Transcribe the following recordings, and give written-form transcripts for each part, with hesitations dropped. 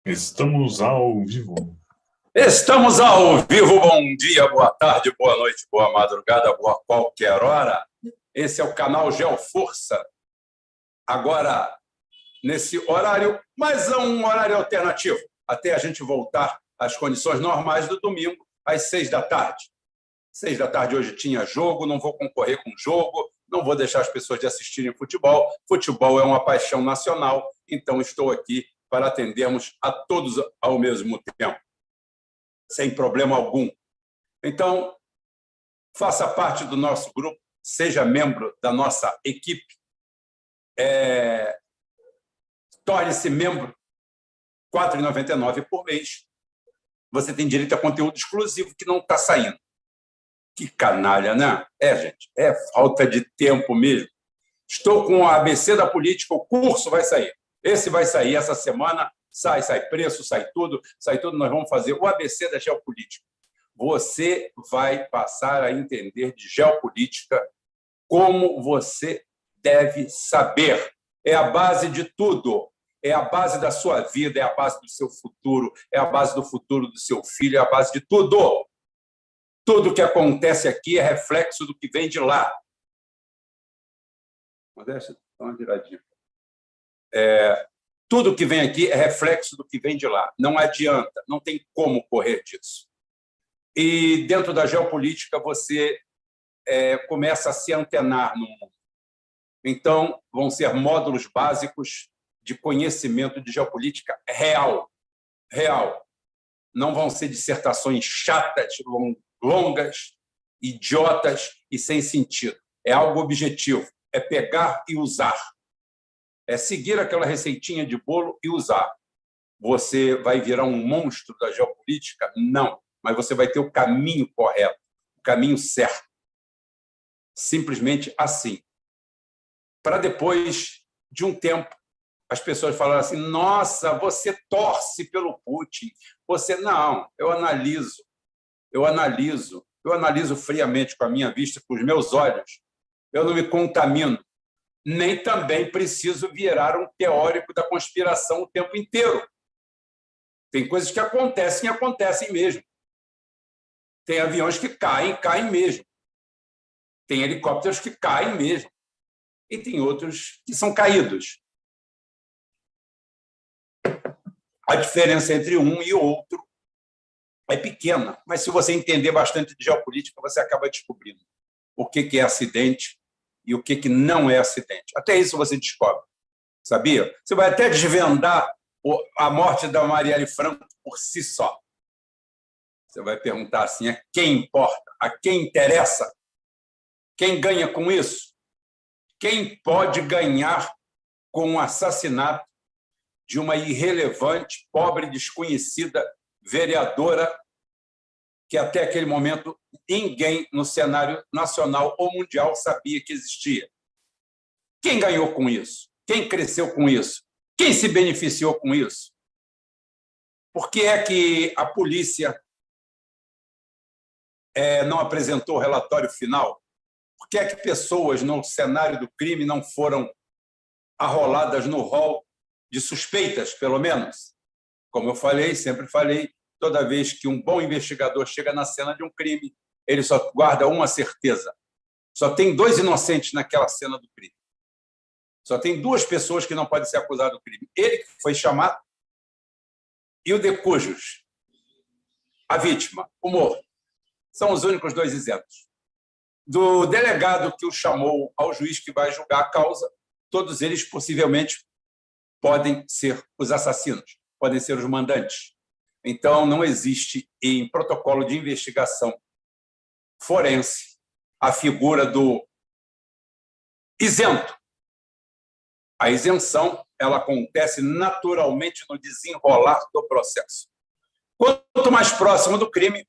Estamos ao vivo. Estamos ao vivo. Bom dia, boa tarde, boa noite, boa madrugada, boa qualquer hora. Esse é o canal GeoForça. Agora, nesse horário, mas é um horário alternativo, até a gente voltar às condições normais do domingo, às 6 da tarde. 6 da tarde hoje tinha jogo, não vou concorrer com jogo, não vou deixar as pessoas de assistirem futebol. Futebol é uma paixão nacional, então estou aqui para atendermos a todos ao mesmo tempo, sem problema algum. Então, faça parte do nosso grupo, seja membro da nossa equipe, torne-se membro, R$ 4,99 por mês. Você tem direito a conteúdo exclusivo que não está saindo. Que canalha, né? Gente, é falta de tempo mesmo. Estou com o ABC da política, o curso vai sair. Esse vai sair essa semana, sai preço, sai tudo, nós vamos fazer o ABC da geopolítica. Você vai passar a entender de geopolítica como você deve saber. É a base de tudo. É a base da sua vida, é a base do seu futuro, é a base do futuro do seu filho, é a base de tudo. Tudo que acontece aqui é reflexo do que vem de lá. Modéstia, dá uma viradinha. Tudo que vem aqui é reflexo do que vem de lá. Não adianta, não tem como correr disso. E dentro da geopolítica você começa a se antenar no mundo. Então, vão ser módulos básicos de conhecimento de geopolítica real. Não vão ser dissertações chatas, longas, idiotas e sem sentido. É algo objetivo, é pegar e usar. É seguir aquela receitinha de bolo e usar. Você vai virar um monstro da geopolítica? Não, mas você vai ter o caminho correto, o caminho certo. Simplesmente assim. Para depois de um tempo, as pessoas falaram assim, nossa, você torce pelo Putin. Não, eu analiso friamente com a minha vista, com os meus olhos. Eu não me contamino. Nem também preciso virar um teórico da conspiração o tempo inteiro. Tem coisas que acontecem e acontecem mesmo. Tem aviões que caem mesmo. Tem helicópteros que caem mesmo. E tem outros que são caídos. A diferença entre um e outro é pequena, mas se você entender bastante de geopolítica, você acaba descobrindo o que é acidente e o que não é acidente. Até isso você descobre, sabia? Você vai até desvendar a morte da Marielle Franco por si só. Você vai perguntar assim, a quem importa? A quem interessa? Quem ganha com isso? Quem pode ganhar com o assassinato de uma irrelevante, pobre, desconhecida vereadora que até aquele momento ninguém no cenário nacional ou mundial sabia que existia? Quem ganhou com isso? Quem cresceu com isso? Quem se beneficiou com isso? Por que é que a polícia não apresentou o relatório final? Por que é que pessoas no cenário do crime não foram arroladas no rol de suspeitas, pelo menos? Como eu falei, sempre falei, toda vez que um bom investigador chega na cena de um crime, ele só guarda uma certeza. Só tem 2 inocentes naquela cena do crime. Só tem 2 pessoas que não podem ser acusadas do crime. Ele que foi chamado e o de cujos, a vítima, o morto. São os únicos 2 isentos. Do delegado que o chamou ao juiz que vai julgar a causa, todos eles possivelmente podem ser os assassinos, podem ser os mandantes. Então, não existe em protocolo de investigação forense a figura do isento. A isenção ela acontece naturalmente no desenrolar do processo. Quanto mais próximo do crime,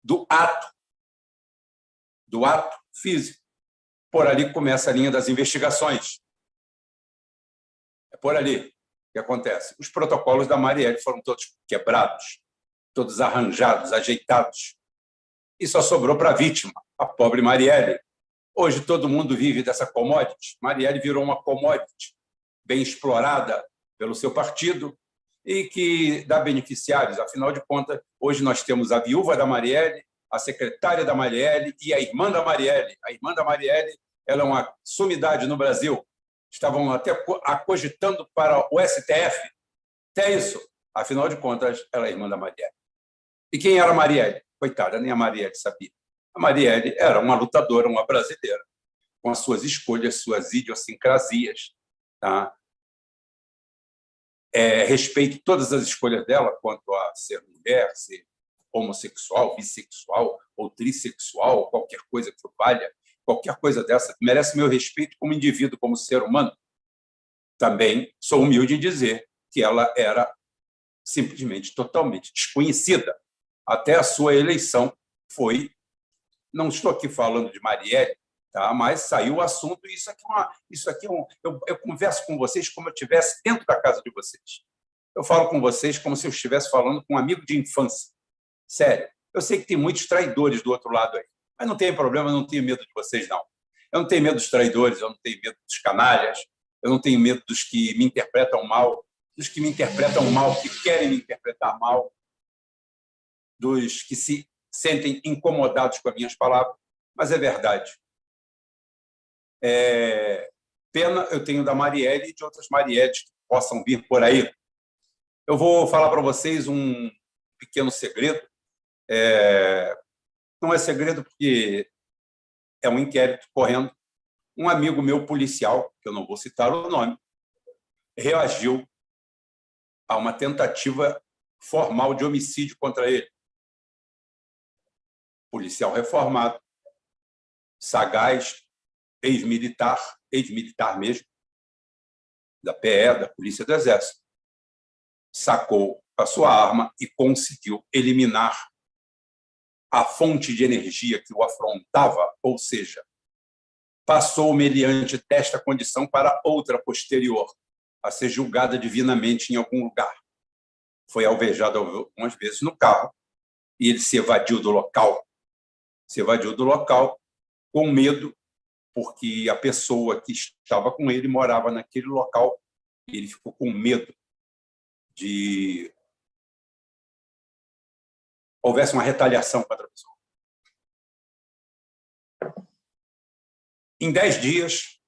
do ato físico, por ali começa a linha das investigações. É por ali que acontece. Os protocolos da Marielle foram todos quebrados, todos arranjados, ajeitados. E só sobrou para a vítima, a pobre Marielle. Hoje todo mundo vive dessa commodity. Marielle virou uma commodity. bem explorada pelo seu partido e que dá beneficiários. Afinal de contas, hoje nós temos a viúva da Marielle, a secretária da Marielle e a irmã da Marielle. A irmã da Marielle, ela é uma sumidade no Brasil. Estavam até cogitando para o STF. Até isso. Afinal de contas, ela é irmã da Marielle. E quem era a Marielle? Coitada, nem a Marielle sabia. A Marielle era uma lutadora, uma brasileira, com as suas escolhas, suas idiosincrasias. Tá? Respeito todas as escolhas dela quanto a ser mulher, ser homossexual, bissexual ou trissexual, qualquer coisa que valha, qualquer coisa dessa, merece meu respeito como indivíduo, como ser humano. Também sou humilde em dizer que ela era simplesmente totalmente desconhecida. Até a sua eleição foi... Não estou aqui falando de Marielle, tá? Mas saiu o assunto, e isso aqui eu converso com vocês como eu estivesse dentro da casa de vocês. Eu falo com vocês como se eu estivesse falando com um amigo de infância. Sério. Eu sei que tem muitos traidores do outro lado aí, mas não tem problema, eu não tenho medo de vocês, não. Eu não tenho medo dos traidores, eu não tenho medo dos canalhas, eu não tenho medo dos que me interpretam mal, dos que me interpretam mal, que querem me interpretar mal, dos que se sentem incomodados com as minhas palavras, mas é verdade. Pena eu tenho da Marielle e de outras Marielles que possam vir por aí. Eu vou falar para vocês um pequeno segredo. Não é segredo porque é um inquérito correndo. Um amigo meu policial, que eu não vou citar o nome, reagiu a uma tentativa formal de homicídio contra ele. Policial reformado, sagaz, ex-militar mesmo, da PE, da Polícia do Exército, sacou a sua arma e conseguiu eliminar a fonte de energia que o afrontava, ou seja, passou mediante desta condição para outra posterior, a ser julgada divinamente em algum lugar. Foi alvejado algumas vezes no carro e ele se evadiu do local. Se evadiu do local com medo, porque a pessoa que estava com ele morava naquele local e ele ficou com medo de houvesse uma retaliação contra a pessoa. Em 10 dias,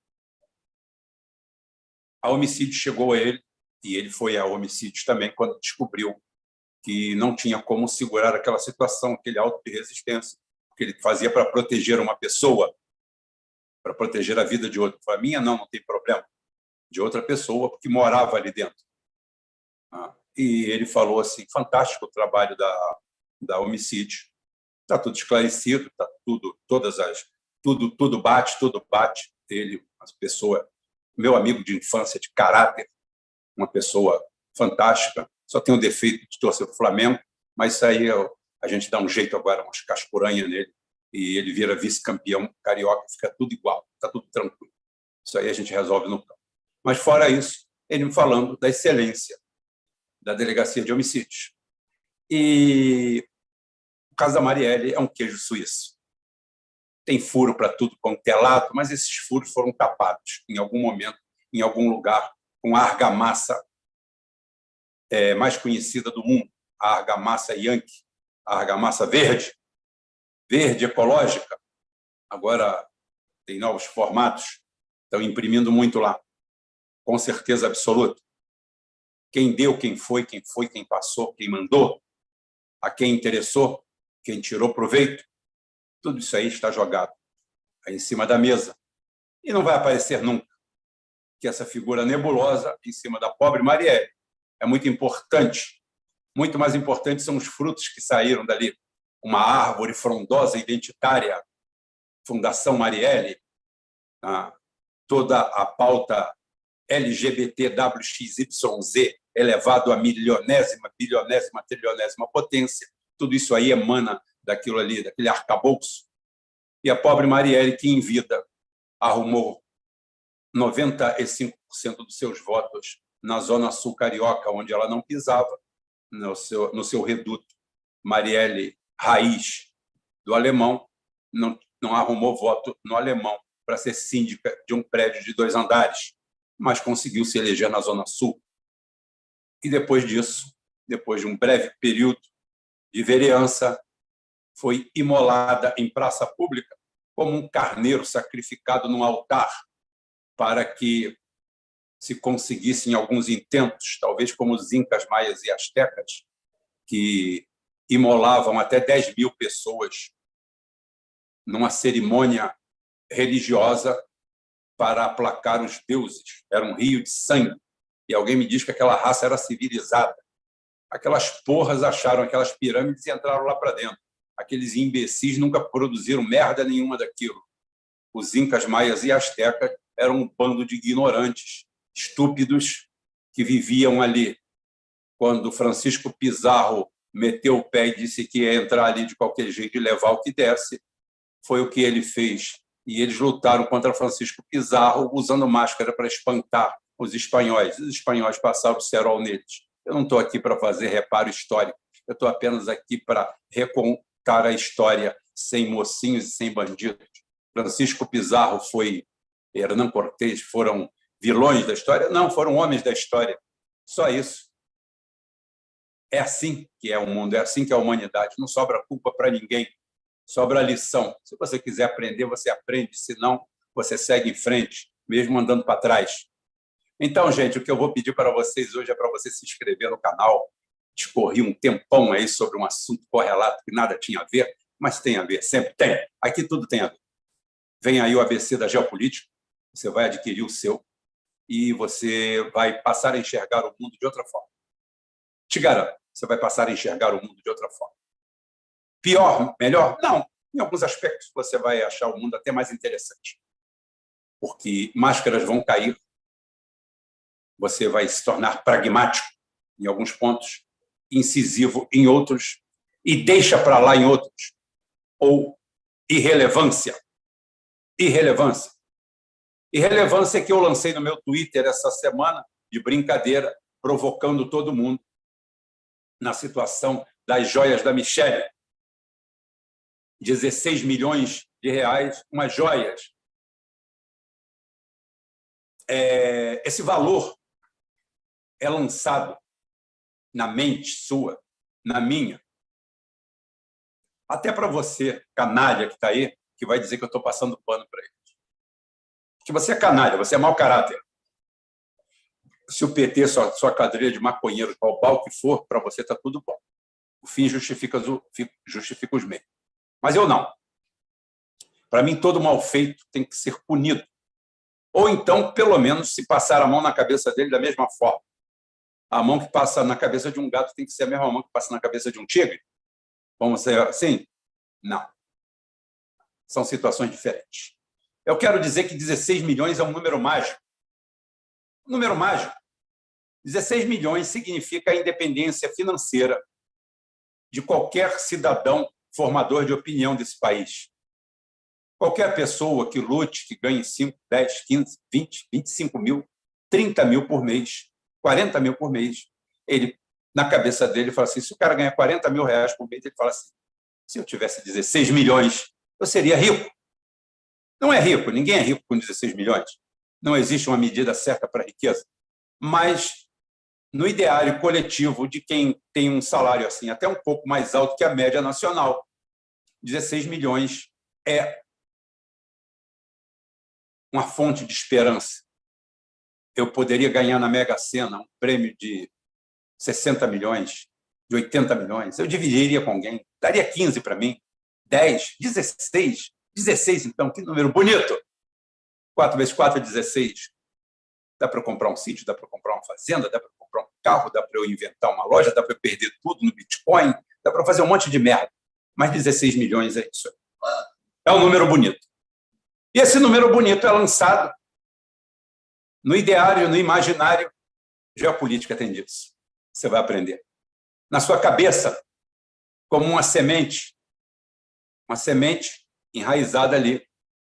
a homicídio chegou a ele, e ele foi a homicídio também quando descobriu que não tinha como segurar aquela situação, aquele auto de resistência, que ele fazia para proteger uma pessoa, para proteger a vida de outra. A minha não tem problema, de outra pessoa, porque morava ali dentro. E ele falou assim, fantástico o trabalho da homicídio, está tudo esclarecido, está tudo bate. Ele, uma pessoa, meu amigo de infância, de caráter, uma pessoa fantástica, só tem o defeito de torcer para o Flamengo, mas isso aí a gente dá um jeito agora, umas cascuranhas nele, e ele vira vice-campeão carioca, fica tudo igual, está tudo tranquilo. Isso aí a gente resolve no campo. Mas, fora isso, ele me falando da excelência da Delegacia de Homicídios. E o caso da Marielle é um queijo suíço. Tem furo para tudo quanto é lado, mas esses furos foram tapados em algum momento, em algum lugar, com a argamassa mais conhecida do mundo, a argamassa Yankee, a argamassa verde ecológica. Agora tem novos formatos, estão imprimindo muito lá, com certeza absoluta. Quem deu, quem foi, quem passou, quem mandou, a quem interessou, quem tirou proveito, tudo isso aí está jogado aí em cima da mesa. E não vai aparecer nunca que essa figura nebulosa em cima da pobre Marielle é muito importante. Muito mais importante são os frutos que saíram dali. Uma árvore frondosa identitária, Fundação Marielle, toda a pauta LGBTWXYZ elevado à milionésima, bilionésima, trilionésima potência. Tudo isso aí emana daquilo ali, daquele arcabouço. E a pobre Marielle, que em vida arrumou 95% dos seus votos na Zona Sul Carioca, onde ela não pisava, no seu reduto. Marielle, raiz do Alemão, não arrumou voto no Alemão para ser síndica de um prédio de 2 andares. mas conseguiu se eleger na Zona Sul. E depois disso, depois de um breve período de vereança, foi imolada em praça pública como um carneiro sacrificado num altar para que se conseguissem alguns intentos, talvez como os incas, maias e astecas, que imolavam até 10 mil pessoas numa cerimônia religiosa para aplacar os deuses. Era um rio de sangue. E alguém me diz que aquela raça era civilizada. Aquelas porras acharam aquelas pirâmides e entraram lá para dentro. Aqueles imbecis nunca produziram merda nenhuma daquilo. Os incas, maias e astecas eram um bando de ignorantes, estúpidos, que viviam ali. Quando Francisco Pizarro meteu o pé e disse que ia entrar ali de qualquer jeito e levar o que desse, foi o que ele fez. E eles lutaram contra Francisco Pizarro usando máscara para espantar os espanhóis. Os espanhóis passaram o cerol neles. Eu não estou aqui para fazer reparo histórico, eu estou apenas aqui para recontar a história sem mocinhos e sem bandidos. Francisco Pizarro foi Hernán Cortés, foram vilões da história? Não, foram homens da história. Só isso. É assim que é o mundo, é assim que é a humanidade. Não sobra culpa para ninguém, sobra lição. Se você quiser aprender, você aprende, senão você segue em frente, mesmo andando para trás. Então, gente, o que eu vou pedir para vocês hoje é para você se inscrever no canal. Discorri um tempão aí sobre um assunto correlato que nada tinha a ver, mas tem a ver, sempre tem. Aqui tudo tem a ver. Vem aí o ABC da geopolítica, você vai adquirir o seu e você vai passar a enxergar o mundo de outra forma. Te garanto, você vai passar a enxergar o mundo de outra forma. Pior, melhor? Não. Em alguns aspectos, você vai achar o mundo até mais interessante. Porque máscaras vão cair, você vai se tornar pragmático em alguns pontos, incisivo em outros e deixa para lá em outros. Ou irrelevância. Irrelevância. Irrelevância que eu lancei no meu Twitter essa semana, de brincadeira, provocando todo mundo na situação das joias da Michelle. 16 milhões de reais, umas joias. Esse valor é lançado na mente sua, na minha. Até para você, canalha que está aí, que vai dizer que eu estou passando pano para ele. Que você é canalha, você é mau caráter. Se o PT, sua quadrilha de maconheiros, roubar o que for, para você está tudo bom. O fim justifica os meios. Mas eu não. Para mim, todo mal feito tem que ser punido. Ou então, pelo menos, se passar a mão na cabeça dele da mesma forma. A mão que passa na cabeça de um gato tem que ser a mesma mão que passa na cabeça de um tigre? Vamos ser assim? Não. São situações diferentes. Eu quero dizer que 16 milhões é um número mágico. Um número mágico. 16 milhões significa a independência financeira de qualquer cidadão formador de opinião desse país. Qualquer pessoa que lute, que ganhe 5, 10, 15, 20, 25 mil, 30 mil por mês, 40 mil por mês, ele, na cabeça dele, fala assim, se o cara ganha 40 mil reais por mês, ele fala assim, se eu tivesse 16 milhões, eu seria rico. Não é rico, ninguém é rico com 16 milhões. Não existe uma medida certa para a riqueza. Mas, no ideário coletivo de quem tem um salário assim, até um pouco mais alto que a média nacional, 16 milhões é uma fonte de esperança. Eu poderia ganhar na Mega Sena um prêmio de 60 milhões, de 80 milhões. Eu dividiria com alguém, daria 15 para mim, 10, 16. 16, então, que número bonito. 4 vezes 4 é 16. Dá para comprar um sítio, dá para comprar uma fazenda, dá para comprar um carro, dá para eu inventar uma loja, dá para eu perder tudo no Bitcoin, dá para fazer um monte de merda. Mas 16 milhões é isso. É um número bonito. E esse número bonito é lançado no ideário, no imaginário. Geopolítica tem disso. Você vai aprender. Na sua cabeça, como uma semente enraizada ali,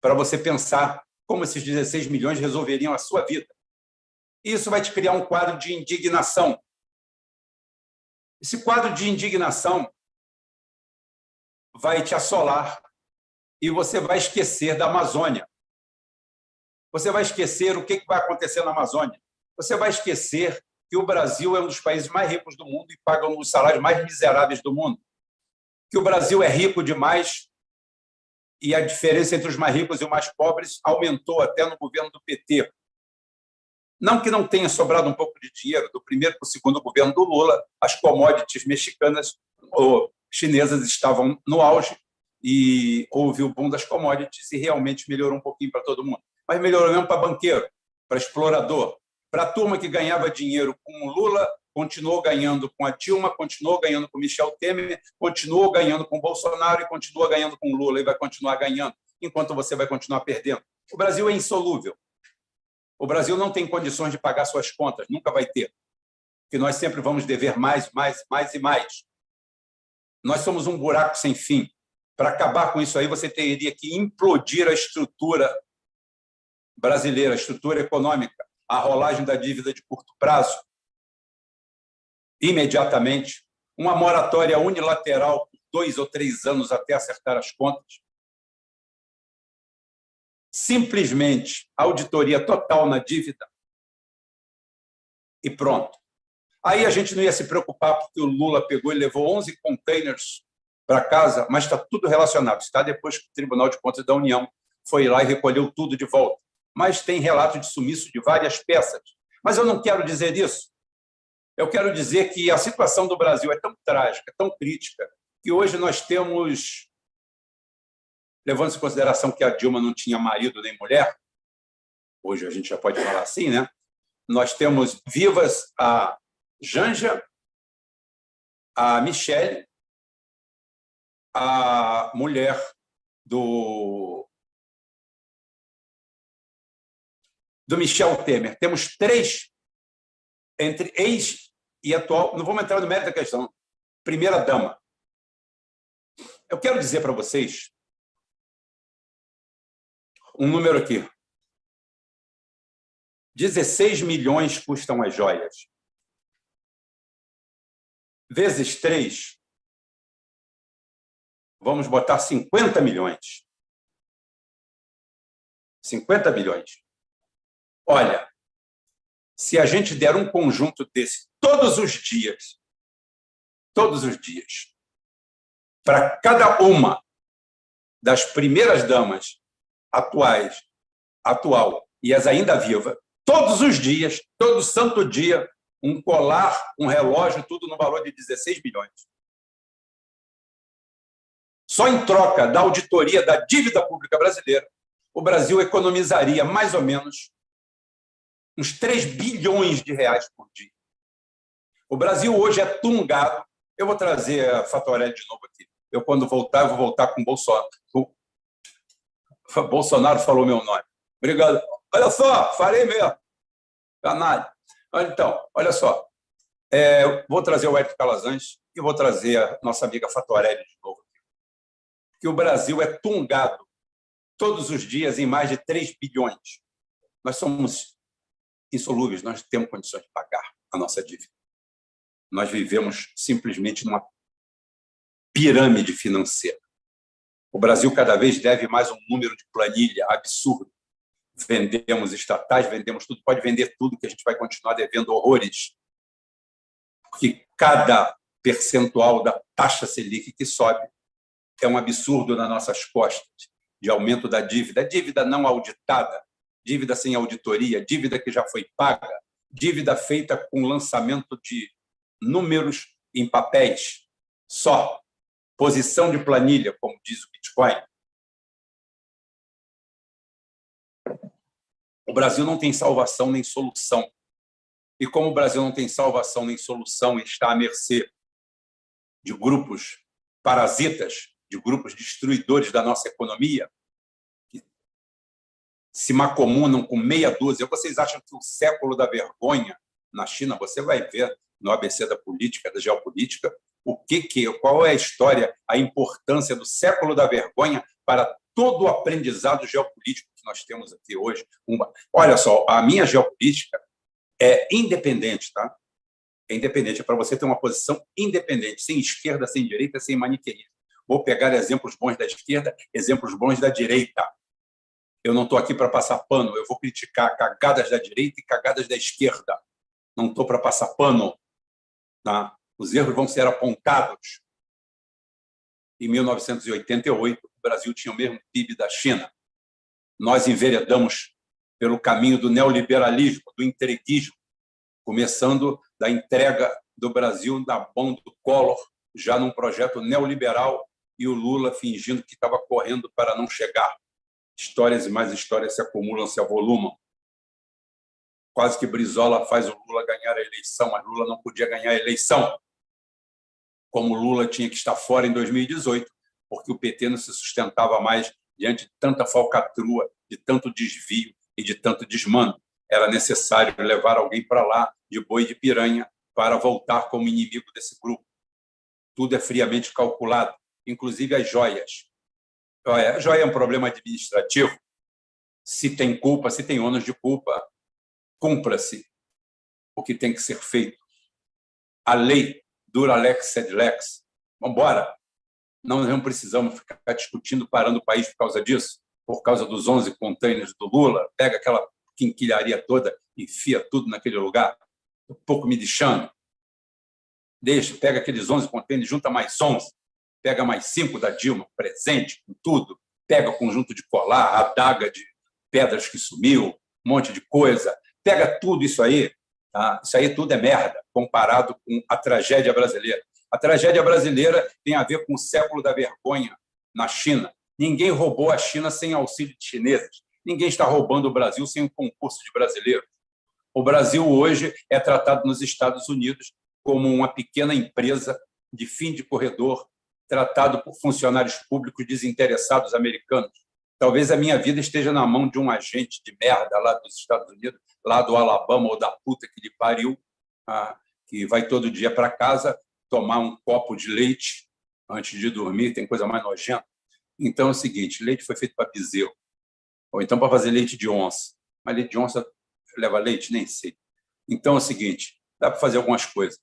para você pensar como esses 16 milhões resolveriam a sua vida. E isso vai te criar um quadro de indignação. Esse quadro de indignação vai te assolar e você vai esquecer da Amazônia. Você vai esquecer o que vai acontecer na Amazônia. Você vai esquecer que o Brasil é um dos países mais ricos do mundo e paga um dos salários mais miseráveis do mundo. Que o Brasil é rico demais e a diferença entre os mais ricos e os mais pobres aumentou até no governo do PT. Não que não tenha sobrado um pouco de dinheiro, do primeiro para o segundo governo do Lula, as commodities mexicanas ou chinesas estavam no auge e houve o boom das commodities e realmente melhorou um pouquinho para todo mundo. Mas melhorou mesmo para banqueiro, para explorador, para a turma que ganhava dinheiro com o Lula, continuou ganhando com a Dilma, continuou ganhando com Michel Temer, continuou ganhando com o Bolsonaro e continua ganhando com o Lula e vai continuar ganhando, enquanto você vai continuar perdendo. O Brasil é insolúvel. O Brasil não tem condições de pagar suas contas, nunca vai ter, porque nós sempre vamos dever mais, mais, mais e mais. Nós somos um buraco sem fim. Para acabar com isso aí, você teria que implodir a estrutura brasileira, a estrutura econômica, a rolagem da dívida de curto prazo, imediatamente, uma moratória unilateral por 2 ou 3 anos até acertar as contas, simplesmente auditoria total na dívida e pronto. Aí a gente não ia se preocupar porque o Lula pegou e levou 11 containers para casa, mas está tudo relacionado. Está depois que o Tribunal de Contas da União foi lá e recolheu tudo de volta. Mas tem relato de sumiço de várias peças. Mas eu não quero dizer isso. Eu quero dizer que a situação do Brasil é tão trágica, tão crítica, que hoje nós temos, levando em consideração que a Dilma não tinha marido nem mulher, hoje a gente já pode falar assim, né? Nós temos vivas a Janja, a Michele, a mulher do Michel Temer. Temos 3 entre ex e atual. Não vamos entrar no mérito da questão. Primeira-dama. Eu quero dizer para vocês um número aqui. 16 milhões custam as joias. Vezes 3, vamos botar 50 milhões. 50 milhões. Olha, se a gente der um conjunto desse todos os dias, para cada uma das primeiras damas atual e as ainda vivas, todos os dias, todo santo dia, um colar, um relógio, tudo no valor de 16 milhões. Só em troca da auditoria da dívida pública brasileira, o Brasil economizaria mais ou menos uns 3 bilhões de reais por dia. O Brasil hoje é tungado. Eu vou trazer a Fatorelli de novo aqui. Eu, quando voltar, eu vou voltar com o Bolsonaro. O Bolsonaro falou meu nome. Obrigado. Olha só, farei mesmo. Canalha. Então, olha só. Vou trazer o Hélio Calazans e vou trazer a nossa amiga Fatorelli de novo aqui. Que o Brasil é tungado todos os dias em mais de 3 bilhões. Nós somos insolúveis, nós temos condições de pagar a nossa dívida. Nós vivemos simplesmente numa pirâmide financeira. O Brasil cada vez deve mais um número de planilha absurdo. Vendemos estatais, vendemos tudo, pode vender tudo que a gente vai continuar devendo horrores. Porque cada percentual da taxa Selic que sobe é um absurdo nas nossas costas de aumento da dívida. A dívida não auditada, dívida sem auditoria, dívida que já foi paga, dívida feita com lançamento de números em papéis, só posição de planilha, como diz o Bitcoin. O Brasil não tem salvação nem solução. E como o Brasil não tem salvação nem solução e está à mercê de grupos parasitas, de grupos destruidores da nossa economia, se macomunam com meia dúzia. Vocês acham que o século da vergonha na China, você vai ver no ABC da política, da geopolítica, qual é a história, a importância do século da vergonha para todo o aprendizado geopolítico que nós temos aqui hoje. Olha só, a minha geopolítica é independente, tá? É independente, é para você ter uma posição independente, sem esquerda, sem direita, sem maniqueísmo. Vou pegar exemplos bons da esquerda, exemplos bons da direita. Eu não estou aqui para passar pano, eu vou criticar cagadas da direita e cagadas da esquerda. Não estou para passar pano. Tá? Os erros vão ser apontados. Em 1988, o Brasil tinha o mesmo PIB da China. Nós enveredamos pelo caminho do neoliberalismo, do entreguismo, começando da entrega do Brasil na mão do Collor, já num projeto neoliberal, e o Lula fingindo que estava correndo para não chegar. Histórias e mais histórias se acumulam, se avolumam. Quase que Brizola faz o Lula ganhar a eleição, mas Lula não podia ganhar a eleição. Como Lula tinha que estar fora em 2018, porque o PT não se sustentava mais diante de tanta falcatrua, de tanto desvio e de tanto desmando. Era necessário levar alguém para lá, de boi de piranha, para voltar como inimigo desse grupo. Tudo é friamente calculado, inclusive as joias. A joia é um problema administrativo. Se tem culpa, se tem ônus de culpa, cumpra-se o que tem que ser feito. A lei dura lex sed lex. Vamos embora. Não precisamos ficar discutindo, parando o país por causa disso, por causa dos 11 containers do Lula. Pega aquela quinquilharia toda, enfia tudo naquele lugar, um pouco me deixando. Pega aqueles 11 containers, junta mais 11, pega mais 5 da Dilma, presente, com tudo, pega o conjunto de colar, a adaga de pedras que sumiu, um monte de coisa, pega tudo isso aí. Tá? Isso aí tudo é merda, comparado com a tragédia brasileira. A tragédia brasileira tem a ver com o século da vergonha na China. Ninguém roubou a China sem auxílio de chineses. Ninguém está roubando o Brasil sem um concurso de brasileiros. O Brasil hoje é tratado nos Estados Unidos como uma pequena empresa de fim de corredor, tratado por funcionários públicos desinteressados americanos. Talvez a minha vida esteja na mão de um agente de merda lá dos Estados Unidos, lá do Alabama ou da puta que lhe pariu, que vai todo dia para casa tomar um copo de leite antes de dormir, tem coisa mais nojenta. Então é o seguinte, leite foi feito para bezerro, ou então para fazer leite de onça. Mas leite de onça leva leite? Nem sei. Então é o seguinte, dá para fazer algumas coisas,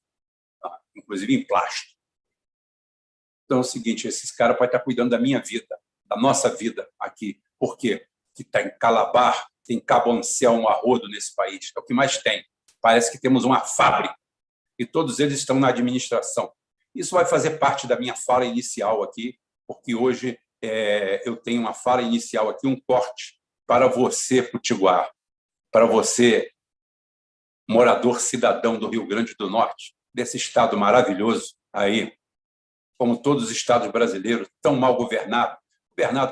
inclusive em plástico. Então é o seguinte, esses caras podem estar cuidando da minha vida, da nossa vida aqui. Por quê? Que está em Calabar, tem Cabo Anselmo, Arrodo nesse país. É o que mais tem. Parece que temos uma fábrica e todos eles estão na administração. Isso vai fazer parte da minha fala inicial aqui, porque hoje eu tenho uma fala inicial aqui, um corte para você, potiguar, para você, morador cidadão do Rio Grande do Norte, desse estado maravilhoso aí, como todos os estados brasileiros, tão mal governado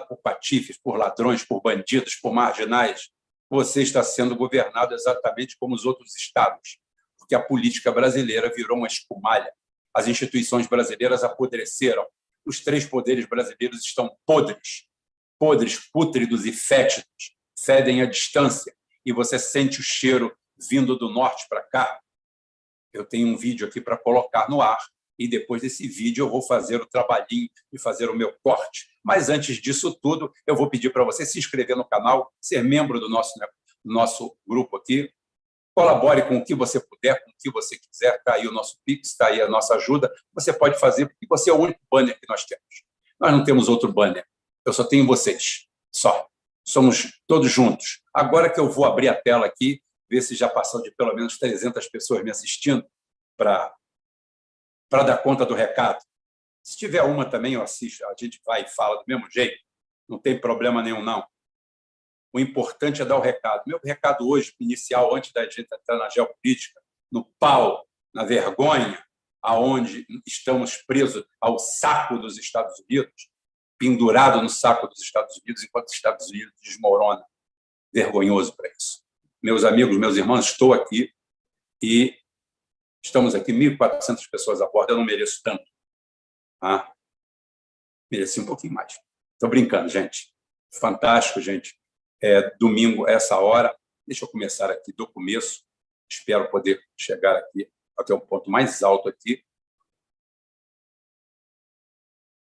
por patifes, por ladrões, por bandidos, por marginais. Você está sendo governado exatamente como os outros estados, porque a política brasileira virou uma escumalha. As instituições brasileiras apodreceram. Os 3 poderes brasileiros estão podres, pútridos e fétidos, fedem à distância, e você sente o cheiro vindo do norte para cá. Eu tenho um vídeo aqui para colocar no ar, e depois desse vídeo eu vou fazer o trabalhinho de fazer o meu corte. Mas antes disso tudo, eu vou pedir para você se inscrever no canal, ser membro do nosso grupo aqui, colabore com o que você puder, com o que você quiser, está aí o nosso Pix, está aí a nossa ajuda, você pode fazer, porque você é o único banner que nós temos. Nós não temos outro banner, eu só tenho vocês, só. Somos todos juntos. Agora que eu vou abrir a tela aqui, ver se já passou de pelo menos 300 pessoas me assistindo, para dar conta do recado. Se tiver uma também, eu assisto, a gente vai e fala do mesmo jeito, não tem problema nenhum, não. O importante é dar o recado. Meu recado hoje, inicial, antes da gente entrar na geopolítica, no pau, na vergonha, aonde estamos presos ao saco dos Estados Unidos, pendurado no saco dos Estados Unidos, enquanto os Estados Unidos desmorona. Vergonhoso para isso. Meus amigos, meus irmãos, estou aqui e estamos aqui, 1.400 pessoas a bordo, eu não mereço tanto. Mereci um pouquinho mais. Estou brincando, gente. Fantástico, gente. Domingo, essa hora. Deixa eu começar aqui do começo. Espero poder chegar aqui até o ponto mais alto aqui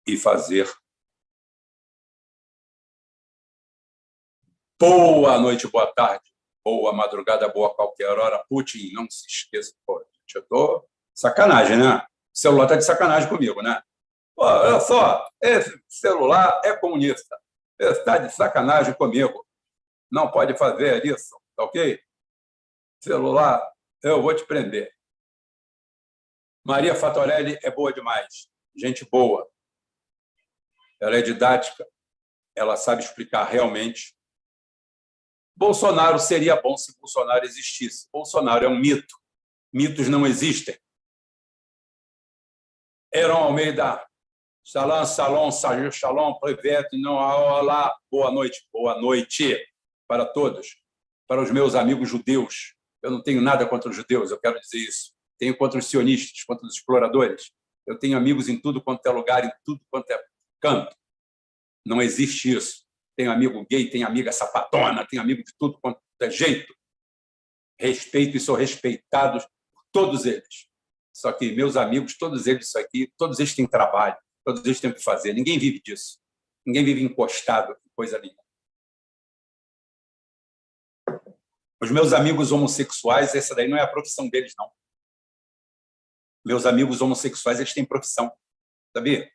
e fazer. Boa noite, boa tarde, boa madrugada, boa qualquer hora. Putin, não se esqueça. Pô, eu estou sacanagem, né? O celular está de sacanagem comigo, né? Pô, olha só, esse celular é comunista. Está de sacanagem comigo. não pode fazer isso, tá ok? Celular, eu vou te prender. Maria Fatorelli é boa demais, gente boa. Ela é didática, ela sabe explicar realmente. Bolsonaro seria bom se Bolsonaro existisse. Bolsonaro é um mito. Mitos não existem. Heron Almeida, Shalom, Shalom, Shalom, Privet, não, olá, boa noite para todos, para os meus amigos judeus. Eu não tenho nada contra os judeus, eu quero dizer isso. Tenho contra os sionistas, contra os exploradores. Eu tenho amigos em tudo quanto é lugar, em tudo quanto é canto. Não existe isso. Tenho amigo gay, tenho amiga sapatona, tenho amigo de tudo quanto é jeito. Respeito e sou respeitado por todos eles. Só que meus amigos, todos eles isso aqui, todos eles têm trabalho, todos eles têm o que fazer. Ninguém vive disso. Ninguém vive encostado em coisa nenhuma. Os meus amigos homossexuais, essa daí não é a profissão deles, não. Meus amigos homossexuais, eles têm profissão, sabia?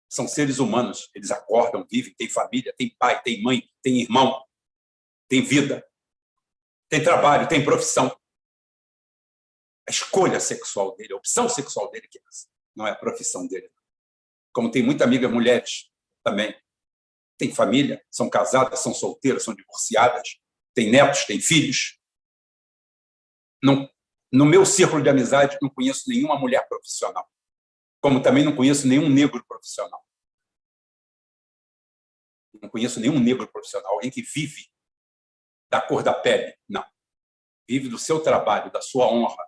São seres humanos, eles acordam, vivem, têm família, têm pai, têm mãe, têm irmão, têm vida, têm trabalho, têm profissão. A escolha sexual dele, a opção sexual dele que é essa, não é a profissão dele. Como tem muitas amigas mulheres também. Têm família, são casadas, são solteiras, são divorciadas, têm netos, têm filhos. Não, no meu círculo de amizade, não conheço nenhuma mulher profissional. Como também não conheço nenhum negro profissional. Não conheço nenhum negro profissional, alguém que vive da cor da pele. Não. Vive do seu trabalho, da sua honra,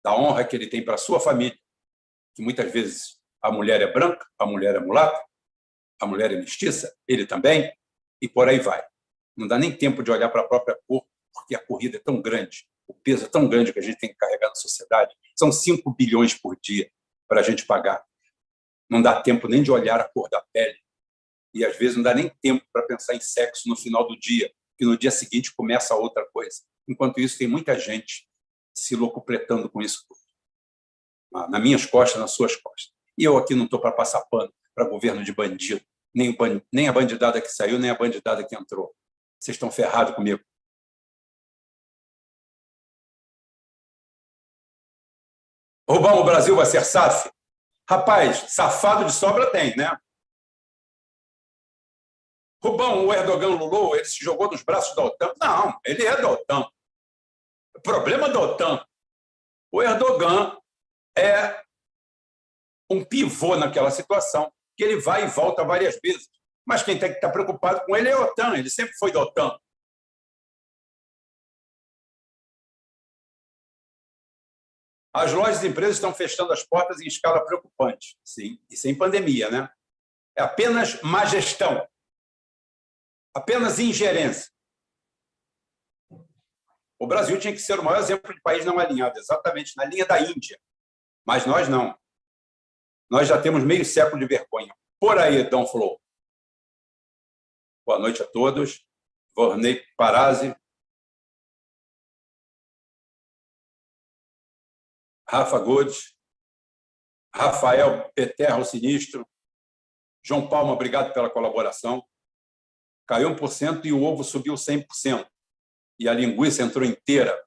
da honra que ele tem para a sua família, que muitas vezes a mulher é branca, a mulher é mulata, a mulher é mestiça, ele também, e por aí vai. Não dá nem tempo de olhar para a própria cor, porque a corrida é tão grande, o peso é tão grande que a gente tem que carregar na sociedade. São 5 bilhões por dia para a gente pagar. Não dá tempo nem de olhar a cor da pele. E, às vezes, não dá nem tempo para pensar em sexo no final do dia, que no dia seguinte começa outra coisa. Enquanto isso, tem muita gente se locupletando com isso tudo. Nas minhas costas, nas suas costas. E eu aqui não estou para passar pano para governo de bandido, nem a bandidada que saiu, nem a bandidada que entrou. Vocês estão ferrados comigo. Rubão, o Brasil vai ser SAF? Rapaz, safado de sobra tem, né? Rubão, o Erdogan lulou, ele se jogou nos braços da OTAN. Não, ele é da OTAN. O problema da OTAN, o Erdogan é um pivô naquela situação, que ele vai e volta várias vezes. Mas quem tem que estar preocupado com ele é a OTAN, ele sempre foi da OTAN. As lojas e empresas estão fechando as portas em escala preocupante, sim, e sem pandemia, né? É apenas má gestão, apenas ingerência. O Brasil tinha que ser o maior exemplo de país não alinhado, exatamente na linha da Índia. Mas nós não. Nós já temos meio século de vergonha. Por aí, Dom Flor. Boa noite a todos. Vorney Parazzi. Rafa Godes. Rafael Peterro Sinistro. João Palma, obrigado pela colaboração. Caiu 1% e o ovo subiu 100%. E a linguiça entrou inteira.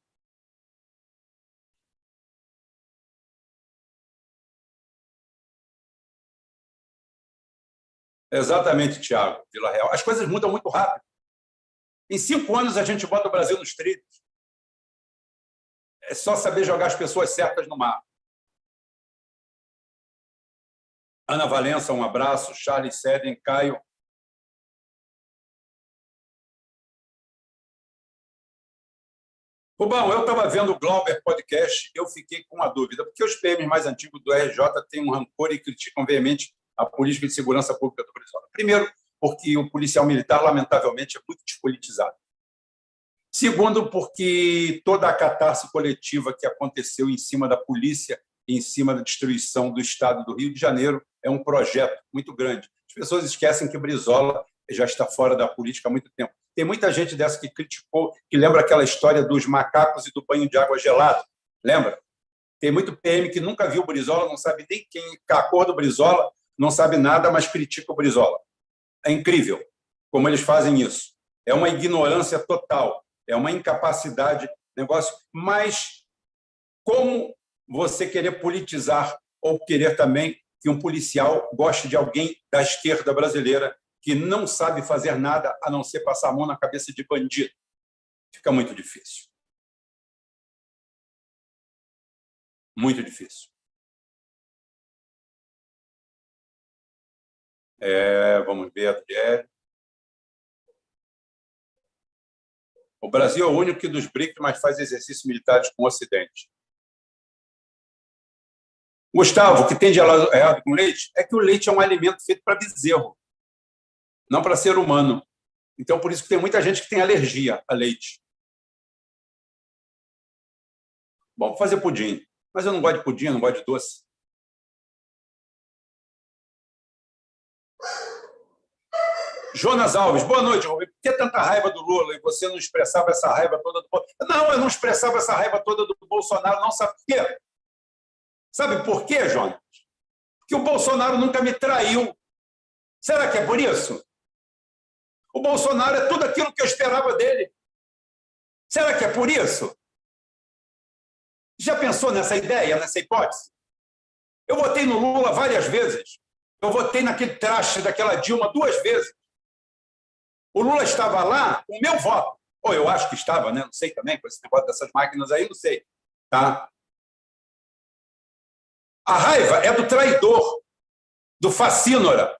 Exatamente, Tiago Vila Real. As coisas mudam muito rápido. Em 5 anos, a gente bota o Brasil nos trilhos. É só saber jogar as pessoas certas no mar. Ana Valença, um abraço. Charles Seden, Caio. Rubão, eu estava vendo o Glauber Podcast, eu fiquei com uma dúvida, porque os PMs mais antigos do RJ têm um rancor e criticam veemente a política de segurança pública do Brizola. Primeiro, porque o policial militar, lamentavelmente, é muito despolitizado. Segundo, porque toda a catarse coletiva que aconteceu em cima da polícia, em cima da destruição do Estado do Rio de Janeiro, é um projeto muito grande. As pessoas esquecem que o Brizola já está fora da política há muito tempo. Tem muita gente dessa que criticou, que lembra aquela história dos macacos e do banho de água gelada. Lembra? Tem muito PM que nunca viu o Brizola, não sabe nem quem é a cor do Brizola, não sabe nada, mas critica o Brizola. É incrível como eles fazem isso. É uma ignorância total, é uma incapacidade, negócio. Mas como você querer politizar ou querer também que um policial goste de alguém da esquerda brasileira que não sabe fazer nada a não ser passar a mão na cabeça de bandido? Fica muito difícil. Muito difícil. Vamos ver, Adriele. O Brasil é o único que dos BRICS mais faz exercícios militares com o Ocidente. Gustavo, o que tem de errado com o leite é que o leite é um alimento feito para bezerro, não para ser humano. Então, por isso que tem muita gente que tem alergia a leite. Bom, vou fazer pudim. Mas eu não gosto de pudim, eu não gosto de doce. Jonas Alves, boa noite, Rubem. Por que tanta raiva do Lula e você não expressava essa raiva toda do Bolsonaro? Não, eu não expressava essa raiva toda do Bolsonaro, não. Sabe por quê? Sabe por quê, Jonas? Porque o Bolsonaro nunca me traiu. Será que é por isso? O Bolsonaro é tudo aquilo que eu esperava dele. Será que é por isso? Já pensou nessa ideia, nessa hipótese? Eu votei no Lula várias vezes. Eu votei naquele traste daquela Dilma 2 vezes. O Lula estava lá com o meu voto. Ou eu acho que estava, né? Não sei também, com esse negócio dessas máquinas aí, não sei. Tá? A raiva é do traidor, do facínora,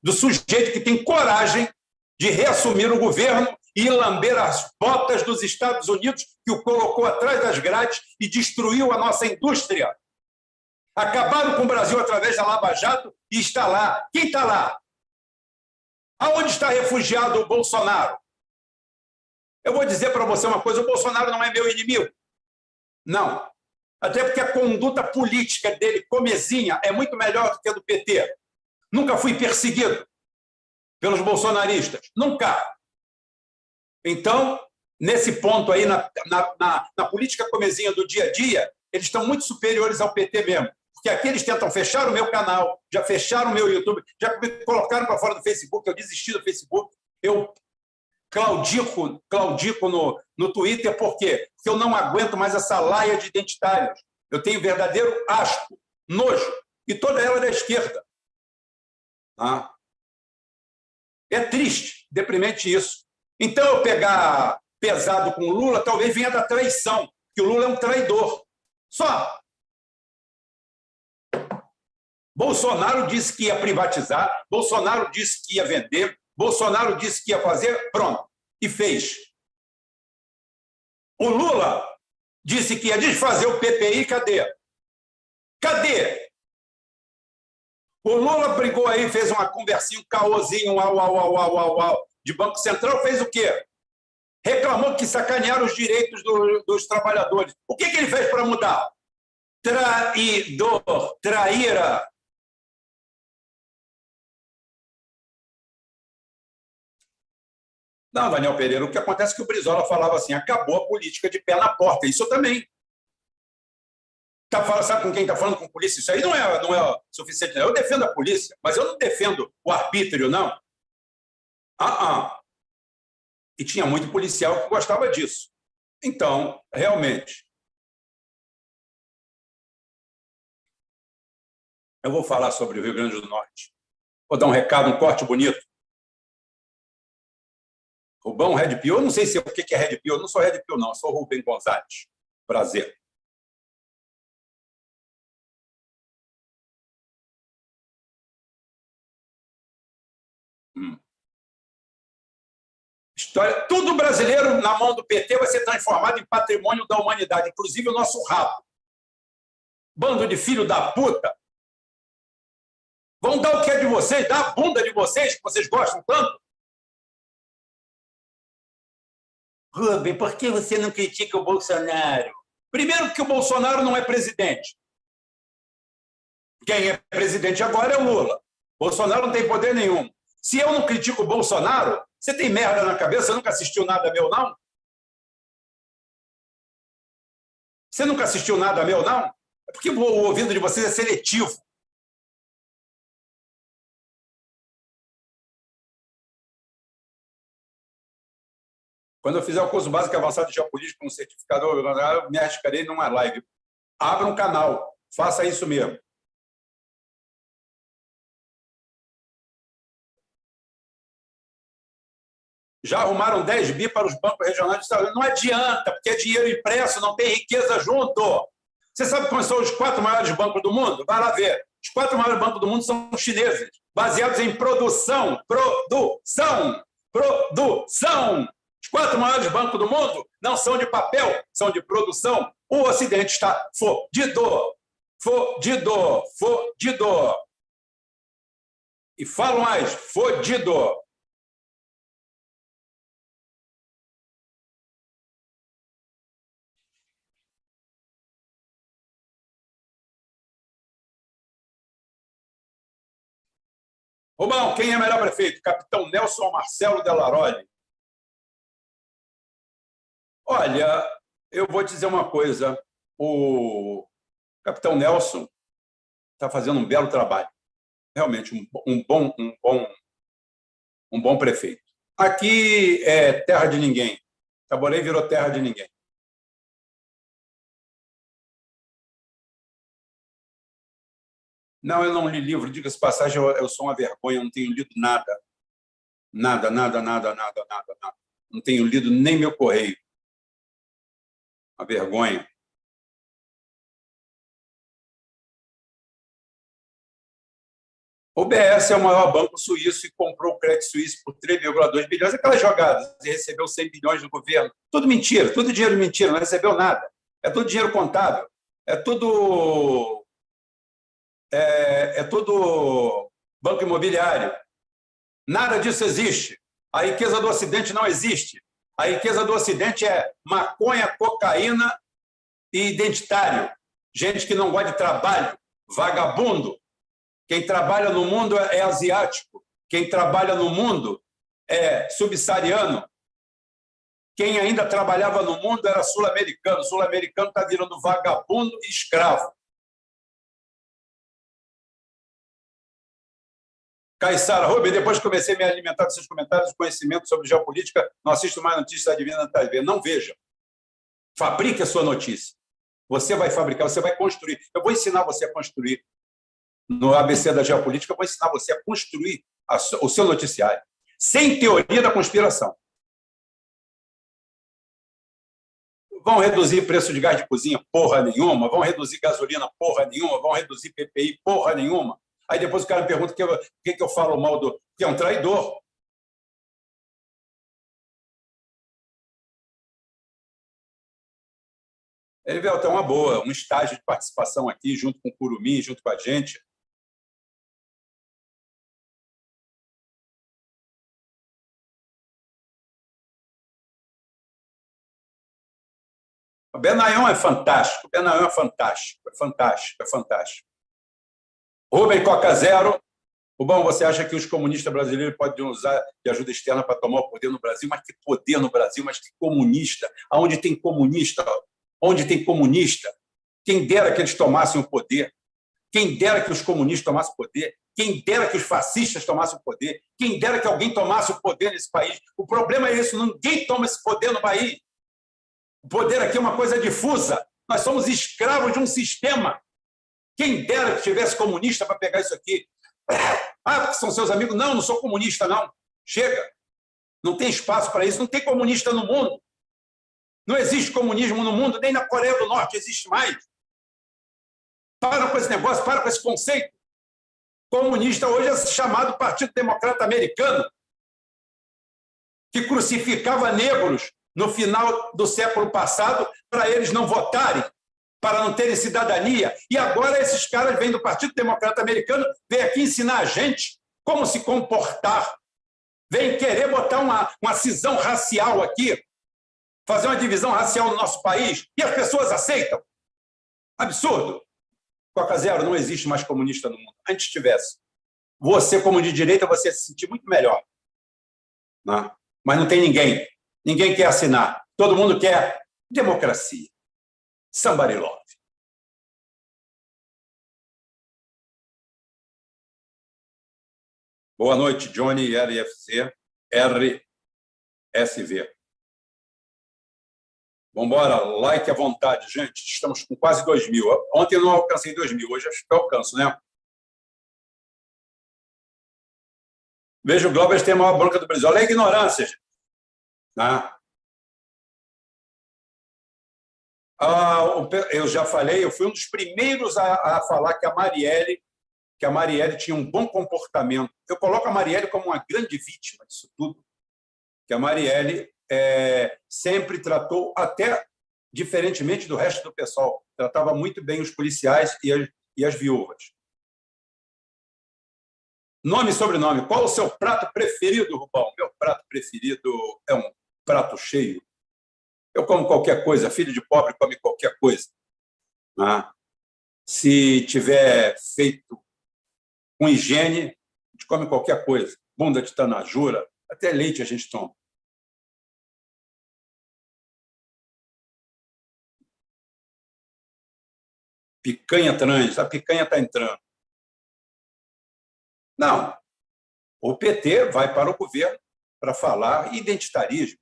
do sujeito que tem coragem de reassumir o governo e lamber as botas dos Estados Unidos, que o colocou atrás das grades e destruiu a nossa indústria. Acabaram com o Brasil através da Lava Jato e está lá. Quem está lá? Aonde está refugiado o Bolsonaro? Eu vou dizer para você uma coisa, o Bolsonaro não é meu inimigo. Não. Até porque a conduta política dele, comezinha, é muito melhor do que a do PT. Nunca fui perseguido pelos bolsonaristas. Nunca. Então, nesse ponto aí, na política comezinha do dia a dia, eles estão muito superiores ao PT mesmo. Porque aqui eles tentam fechar o meu canal, já fecharam o meu YouTube, já me colocaram para fora do Facebook, eu desisti do Facebook, eu claudico no Twitter, por quê? Porque eu não aguento mais essa laia de identitários. Eu tenho verdadeiro asco, nojo, e toda ela é da esquerda. Ah. É triste, deprimente isso. Então, eu pegar pesado com o Lula, talvez venha da traição, que o Lula é um traidor. Só. Bolsonaro disse que ia privatizar, Bolsonaro disse que ia vender, Bolsonaro disse que ia fazer, pronto, e fez. O Lula disse que ia desfazer o PPI, cadê? Cadê? O Lula brigou aí, fez uma conversinha, um caôzinho, de Banco Central, fez o quê? Reclamou que sacanearam os direitos dos trabalhadores. O que ele fez para mudar? Traidor, traíra. Não, Daniel Pereira, o que acontece é que o Brizola falava assim, acabou a política de pé na porta. Isso eu também. Sabe com quem está falando? Com a polícia? Isso aí não é suficiente. Eu defendo a polícia, mas eu não defendo o arbítrio, não. E tinha muito policial que gostava disso. Então, realmente, eu vou falar sobre o Rio Grande do Norte. Vou dar um recado, um corte bonito. Rubão, Red Pill, eu não sei o que é Red Pill, eu não sou Red Pill, não, eu sou Rubem Gonzalez. Prazer. História, tudo brasileiro na mão do PT vai ser transformado em patrimônio da humanidade, inclusive o nosso rabo. Bando de filho da puta. Vão dar o que é de vocês, dar a bunda de vocês, que vocês gostam tanto. Rubem, por que você não critica o Bolsonaro? Primeiro que o Bolsonaro não é presidente. Quem é presidente agora é o Lula. Bolsonaro não tem poder nenhum. Se eu não critico o Bolsonaro, você tem merda na cabeça? Você nunca assistiu nada meu, não? Você nunca assistiu nada meu, não? É porque o ouvido de vocês é seletivo. Quando eu fizer o curso básico avançado de geopolítica com um certificador, eu me arriscarei numa live. Abra um canal, faça isso mesmo. Já arrumaram 10 bi para os bancos regionais do Estado. Não adianta, porque é dinheiro impresso, não tem riqueza junto. Você sabe quais são os 4 maiores bancos do mundo? Vai lá ver. Os 4 maiores bancos do mundo são chineses, baseados em produção. Produção! Produção! Os 4 maiores bancos do mundo não são de papel, são de produção. O Ocidente está fodido. Fodido. Fodido. E falo mais, fodido. Rubão, quem é melhor prefeito? Capitão Nelson ou Marcelo Delaroli? Olha, eu vou te dizer uma coisa. O Capitão Nelson está fazendo um belo trabalho. Realmente, um bom prefeito. Aqui é terra de ninguém. Itaborei virou terra de ninguém. Não, eu não li livro. Diga-se de passagem, eu sou uma vergonha. Eu não tenho lido nada. Nada, nada, nada, nada, nada, nada. Não tenho lido nem meu correio. Uma vergonha. O BS é o maior banco suíço e comprou o Credit Suisse por 3,2 bilhões. Aquelas jogadas, e recebeu 100 bilhões do governo. Tudo mentira, tudo dinheiro mentira, não recebeu nada. É tudo dinheiro contábil. É tudo banco imobiliário. Nada disso existe. A riqueza do Ocidente não existe. A riqueza do Ocidente é maconha, cocaína e identitário. Gente que não gosta de trabalho, vagabundo. Quem trabalha no mundo é asiático. Quem trabalha no mundo é subsaariano. Quem ainda trabalhava no mundo era sul-americano. Sul-americano está virando vagabundo e escravo. Caissara, Rubem, depois que comecei a me alimentar dos seus comentários de conhecimento sobre geopolítica, não assisto mais notícias da Divina na TV. Não veja. Fabrique a sua notícia. Você vai fabricar, você vai construir. Eu vou ensinar você a construir. No ABC da geopolítica, eu vou ensinar você a construir o seu noticiário. Sem teoria da conspiração. Vão reduzir preço de gás de cozinha? Porra nenhuma. Vão reduzir gasolina? Porra nenhuma. Vão reduzir PPI? Porra nenhuma. Aí depois o cara me pergunta por que eu falo mal do... que é um traidor. Ele veio até uma boa, um estágio de participação aqui, junto com o Curumim, junto com a gente. O Benayon é fantástico, o Benayon é fantástico, é fantástico, é fantástico. Rubem Coca Zero. Bom, você acha que os comunistas brasileiros podem usar de ajuda externa para tomar o poder no Brasil? Mas que poder no Brasil? Mas que comunista? Aonde tem comunista? Onde tem comunista? Quem dera que eles tomassem o poder. Quem dera que os comunistas tomassem o poder. Quem dera que os fascistas tomassem o poder. Quem dera que alguém tomasse o poder nesse país. O problema é isso, ninguém toma esse poder no país. O poder aqui é uma coisa difusa. Nós somos escravos de um sistema. Quem dera que tivesse comunista para pegar isso aqui. Ah, porque são seus amigos? Não, não sou comunista, não. Chega. Não tem espaço para isso. Não tem comunista no mundo. Não existe comunismo no mundo, nem na Coreia do Norte existe mais. Para com esse negócio, para com esse conceito. Comunista hoje é chamado Partido Democrata Americano, que crucificava negros no final do século passado para eles não votarem, para não terem cidadania. E agora esses caras vêm do Partido Democrata Americano, vêm aqui ensinar a gente como se comportar. Vêm querer botar uma cisão racial aqui, fazer uma divisão racial no nosso país, e as pessoas aceitam. Absurdo. Coca Zero, não existe mais comunista no mundo. Antes tivesse. Você, como de direita, você se sentir muito melhor. Né? Mas não tem ninguém. Ninguém quer assinar. Todo mundo quer democracia. Somebody love. Boa noite, Johnny, RFC, RSV. Vamos embora, like à vontade, gente. Estamos com quase 2.000. Ontem eu não alcancei 2.000, hoje acho que eu alcanço, né? Veja, o Glauber tem a maior bronca do Brasil. Olha a ignorância, gente. Tá? Eu já falei, eu fui um dos primeiros a falar que a Marielle tinha um bom comportamento. Eu coloco a Marielle como uma grande vítima disso tudo, que a Marielle sempre tratou, até diferentemente do resto do pessoal, tratava muito bem os policiais e as viúvas. Nome e sobrenome. Qual o seu prato preferido, Rubão? Meu prato preferido é um prato cheio. Eu como qualquer coisa. Filho de pobre come qualquer coisa. Se tiver feito com higiene, a gente come qualquer coisa. Bunda de tanajura, até leite a gente toma. Picanha trans, a picanha está entrando. Não, o PT vai para o governo para falar identitarismo.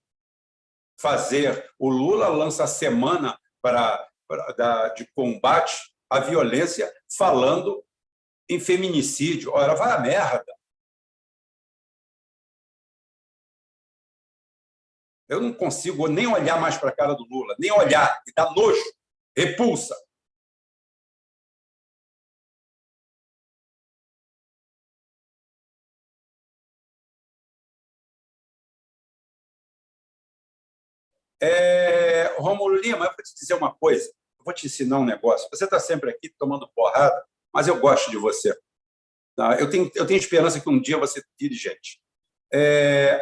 O Lula lança a semana de combate à violência falando em feminicídio. Ora, vai a merda. Eu não consigo nem olhar mais para a cara do Lula, nem olhar, me dá nojo, repulsa. Rômulo Lima, eu vou te dizer uma coisa, eu vou te ensinar um negócio. Você está sempre aqui tomando porrada, mas eu gosto de você. Tá? Eu tenho esperança que um dia você vire gente.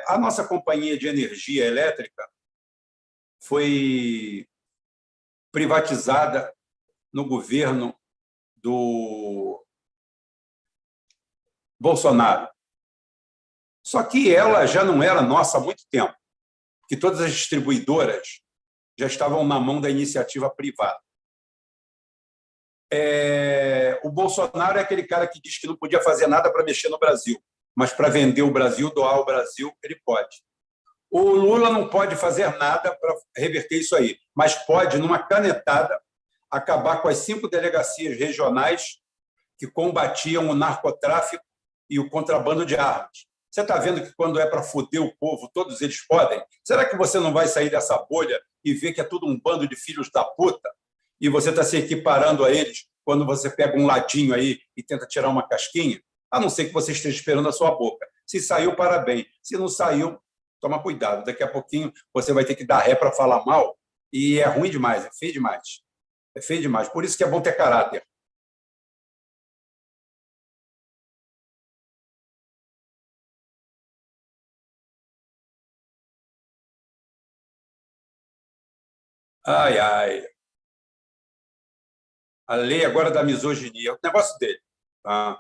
A nossa companhia de energia elétrica foi privatizada no governo do Bolsonaro. Só que ela já não era nossa há muito tempo, que todas as distribuidoras já estavam na mão da iniciativa privada. O Bolsonaro é aquele cara que diz que não podia fazer nada para mexer no Brasil, mas para vender o Brasil, doar o Brasil, ele pode. O Lula não pode fazer nada para reverter isso aí, mas pode, numa canetada, acabar com as 5 delegacias regionais que combatiam o narcotráfico e o contrabando de armas. Você está vendo que quando é para foder o povo, todos eles podem? Será que você não vai sair dessa bolha e ver que é tudo um bando de filhos da puta? E você está se equiparando a eles quando você pega um ladinho aí e tenta tirar uma casquinha? A não ser que você esteja esperando a sua boca. Se saiu, parabéns. Se não saiu, toma cuidado. Daqui a pouquinho você vai ter que dar ré para falar mal e é ruim demais, é feio demais. É feio demais. Por isso que é bom ter caráter. Ai, ai. A lei agora da misoginia, o negócio dele. Tá?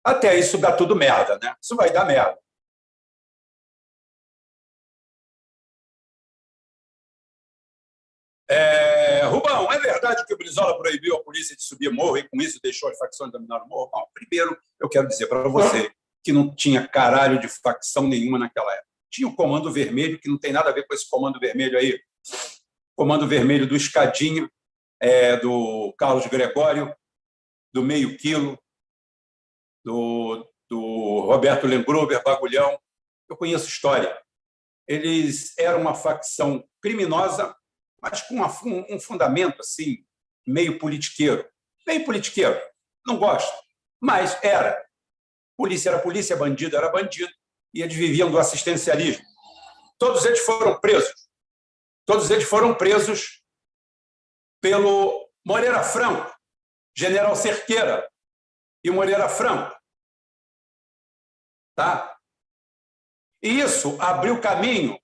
Até isso dá tudo merda, né? Isso vai dar merda. Rubão, é verdade que o Brizola proibiu a polícia de subir morro e com isso deixou as facções dominar o morro? Bom, primeiro, eu quero dizer para você que não tinha caralho de facção nenhuma naquela época. Tinha o Comando Vermelho, que não tem nada a ver com esse Comando Vermelho aí. Comando Vermelho do Escadinho, do Carlos Gregório, do Meio Quilo, do Roberto Lengruber, Bagulhão. Eu conheço história. Eles eram uma facção criminosa, mas com um fundamento assim, meio politiqueiro. Meio politiqueiro. Não gosto. Mas era. Polícia era polícia, bandido era bandido, e eles viviam do assistencialismo. Todos eles foram presos. Todos eles foram presos pelo Moreira Franco, General Cerqueira e Moreira Franco. Tá? E isso abriu caminho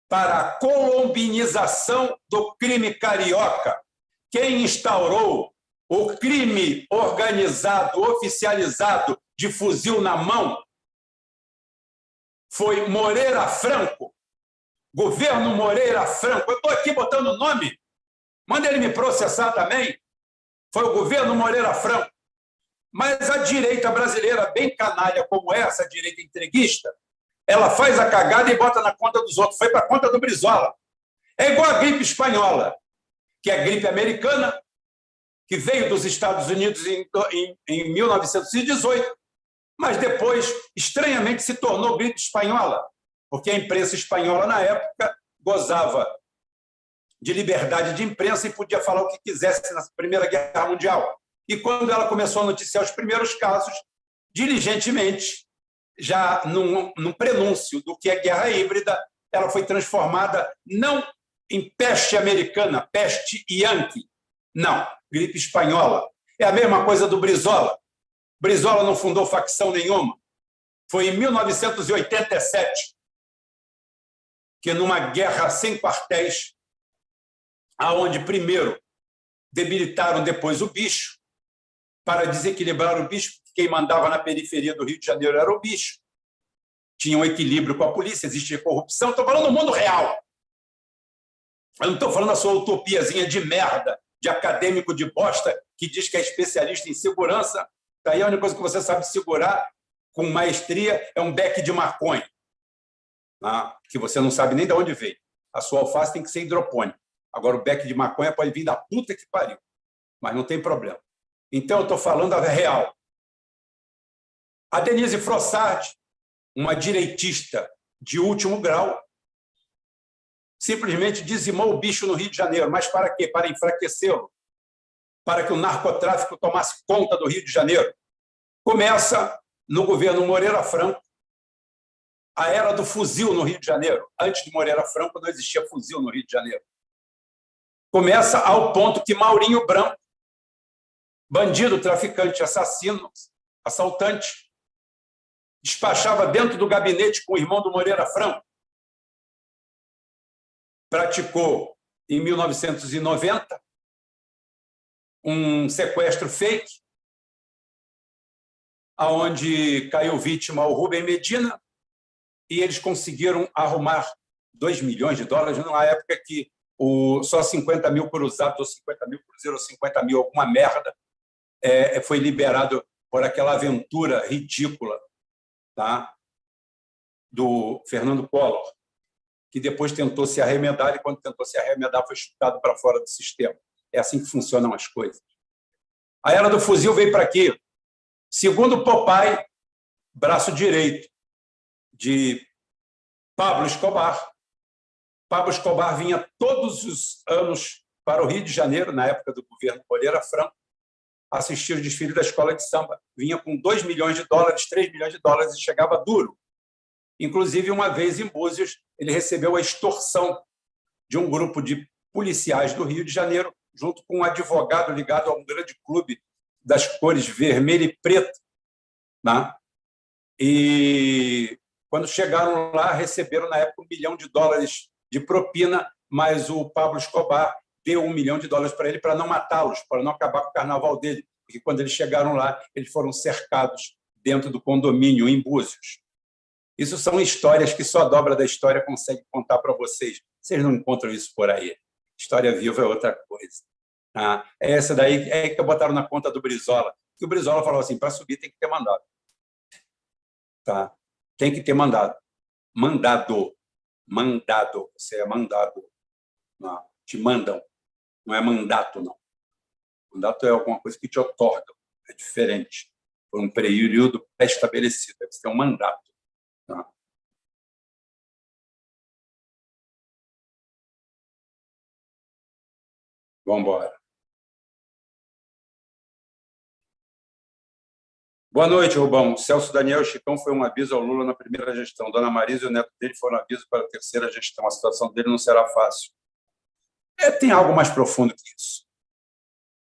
para a colombinização do crime carioca. Quem instaurou o crime organizado, oficializado, de fuzil na mão, foi Moreira Franco, governo Moreira Franco. Eu estou aqui botando o nome, manda ele me processar também. Foi o governo Moreira Franco. Mas a direita brasileira, bem canalha como essa, a direita entreguista, ela faz a cagada e bota na conta dos outros. Foi para a conta do Brizola. É igual a gripe espanhola, que é a gripe americana, que veio dos Estados Unidos em 1918, mas depois, estranhamente, se tornou gripe espanhola, porque a imprensa espanhola, na época, gozava de liberdade de imprensa e podia falar o que quisesse na Primeira Guerra Mundial. E quando ela começou a noticiar os primeiros casos, diligentemente, já num prenúncio do que é guerra híbrida, ela foi transformada não em peste americana, peste yankee, não, gripe espanhola. É a mesma coisa do Brizola. Brizola não fundou facção nenhuma. Foi em 1987 que, numa guerra sem quartéis, aonde primeiro debilitaram depois o bicho, para desequilibrar o bicho, porque quem mandava na periferia do Rio de Janeiro era o bicho. Tinha um equilíbrio com a polícia, existia corrupção. Estou falando do mundo real. Eu não estou falando a sua utopiazinha de merda, de acadêmico de bosta, que diz que é especialista em segurança. Daí a única coisa que você sabe segurar com maestria é um beck de maconha, que você não sabe nem de onde veio. A sua alface tem que ser hidropônica. Agora, o beck de maconha pode vir da puta que pariu, mas não tem problema. Então, eu estou falando a real. A Denise Frossard, uma direitista de último grau, simplesmente dizimou o bicho no Rio de Janeiro. Mas para quê? Para enfraquecê-lo. Para que o narcotráfico tomasse conta do Rio de Janeiro. Começa no governo Moreira Franco a era do fuzil no Rio de Janeiro. Antes de Moreira Franco não existia fuzil no Rio de Janeiro. Começa ao ponto que Maurinho Branco, bandido, traficante, assassino, assaltante, despachava dentro do gabinete com o irmão do Moreira Franco. Praticou, em 1990, um sequestro fake, onde caiu vítima o Rubem Medina, e eles conseguiram arrumar 2 milhões de dólares, numa época que só 50 mil cruzados, ou 50 mil cruzeiros, ou 50 mil, alguma merda, foi liberado por aquela aventura ridícula, tá, do Fernando Collor, que depois tentou se arremedar, e quando tentou se arremedar foi chutado para fora do sistema. É assim que funcionam as coisas. A era do fuzil veio para quê? Segundo Popeye, braço direito de Pablo Escobar. Pablo Escobar vinha todos os anos para o Rio de Janeiro, na época do governo Moreira Franco, assistir o desfile da escola de samba. Vinha com 2 milhões de dólares, 3 milhões de dólares e chegava duro. Inclusive, uma vez em Búzios, ele recebeu a extorsão de um grupo de policiais do Rio de Janeiro, junto com um advogado ligado a um grande clube das cores vermelho e preto. Né? E, quando chegaram lá, receberam, na época, 1 milhão de dólares de propina, mas o Pablo Escobar deu 1 milhão de dólares para ele para não matá-los, para não acabar com o carnaval dele, porque quando eles chegaram lá, eles foram cercados dentro do condomínio, em Búzios. Isso são histórias que só a dobra da história consegue contar para vocês. Vocês não encontram isso por aí. História viva é outra coisa. Essa daí é que botaram na conta do Brizola. Que o Brizola falou assim, para subir tem que ter mandado. Tá? Tem que ter mandado. Mandado. Mandado. Você é mandado. Não, te mandam. Não é mandato, não. Mandato é alguma coisa que te otorgam. É diferente. Por um período pré-estabelecido. Você tem um mandato. Tá? Vamos embora. Boa noite, Rubão. Celso Daniel Chicão foi um aviso ao Lula na primeira gestão. Dona Marisa e o neto dele foram um aviso para a terceira gestão. A situação dele não será fácil. Tem algo mais profundo que isso.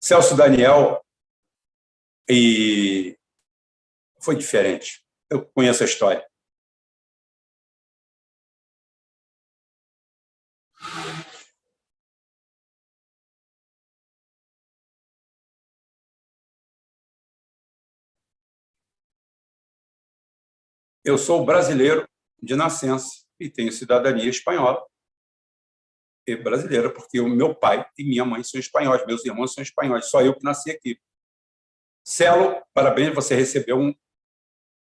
Celso Daniel foi diferente. Eu conheço a história. Eu sou brasileiro de nascença e tenho cidadania espanhola e brasileira, porque o meu pai e minha mãe são espanhóis, meus irmãos são espanhóis, só eu que nasci aqui. Celo, parabéns, você recebeu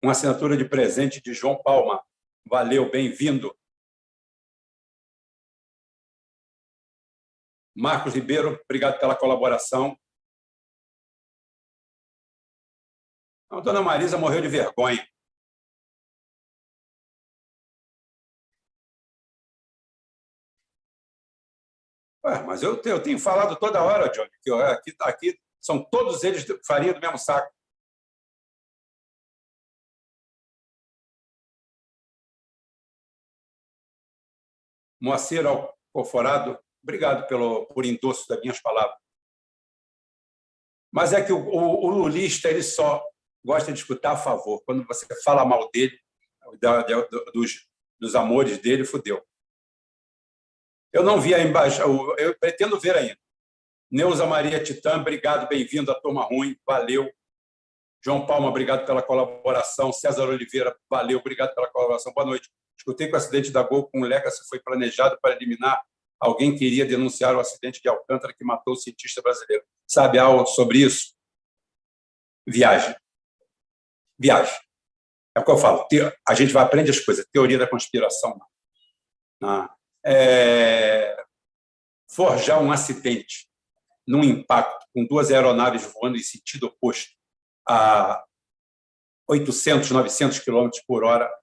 uma assinatura de presente de João Palma. Valeu, bem-vindo. Marcos Ribeiro, obrigado pela colaboração. A dona Marisa morreu de vergonha. Ué, mas eu tenho falado toda hora, Johnny, que aqui são todos eles farinha do mesmo saco. Moacir Alcoforado, obrigado por endosso das minhas palavras. Mas é que o lulista ele só gosta de escutar a favor. Quando você fala mal dele, dos amores dele, fudeu. Eu não vi a embaixada, eu pretendo ver ainda. Neuza Maria Titã, obrigado, bem-vindo à Turma Ruim, valeu. João Palma, obrigado pela colaboração. César Oliveira, valeu, obrigado pela colaboração. Boa noite. Escutei que o acidente da Gol com o Legacy foi planejado para eliminar alguém que iria denunciar o acidente de Alcântara que matou o cientista brasileiro. Sabe algo sobre isso? Viagem. Viagem. É o que eu falo. A gente vai aprender as coisas. Teoria da conspiração. Forjar um acidente num impacto com duas aeronaves voando em sentido oposto a 800, 900 quilômetros por hora,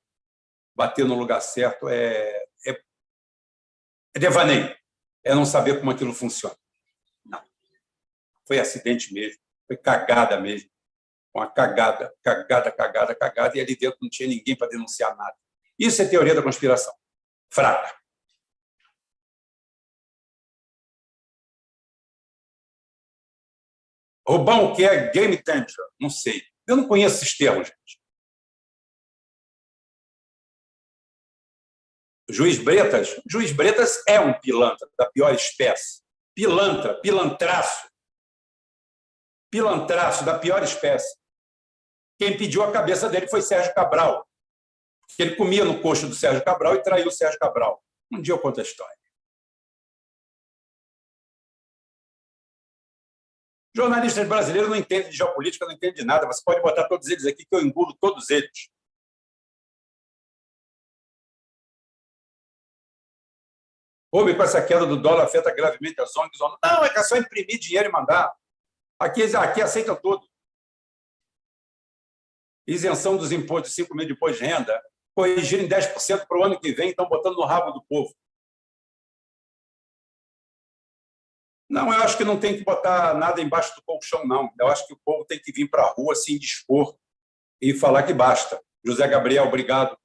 bater no lugar certo é devaneio. É não saber como aquilo funciona. Não. Foi acidente mesmo. Foi cagada mesmo. Uma cagada, e ali dentro não tinha ninguém para denunciar nada. Isso é teoria da conspiração. Fraca. Rubão, o que é game changer? Não sei. Eu não conheço esses termos, gente. Juiz Bretas é um pilantra da pior espécie. Pilantraço da pior espécie. Quem pediu a cabeça dele foi Sérgio Cabral. Ele comia no coxo do Sérgio Cabral e traiu o Sérgio Cabral. Um dia eu conto a história. Jornalistas brasileiros não entendem de geopolítica, não entendem de nada. Você pode botar todos eles aqui, que eu engulo todos eles. Houve com essa queda do dólar afeta gravemente as ONGs. Não, é só imprimir dinheiro e mandar. Aqui aceitam tudo. Isenção dos impostos de 5 mil de imposto de renda, corrigir em 10% para o ano que vem, estão botando no rabo do povo. Não, eu acho que não tem que botar nada embaixo do colchão, não. Eu acho que o povo tem que vir para a rua, se indispor e falar que basta. José Gabriel, obrigado.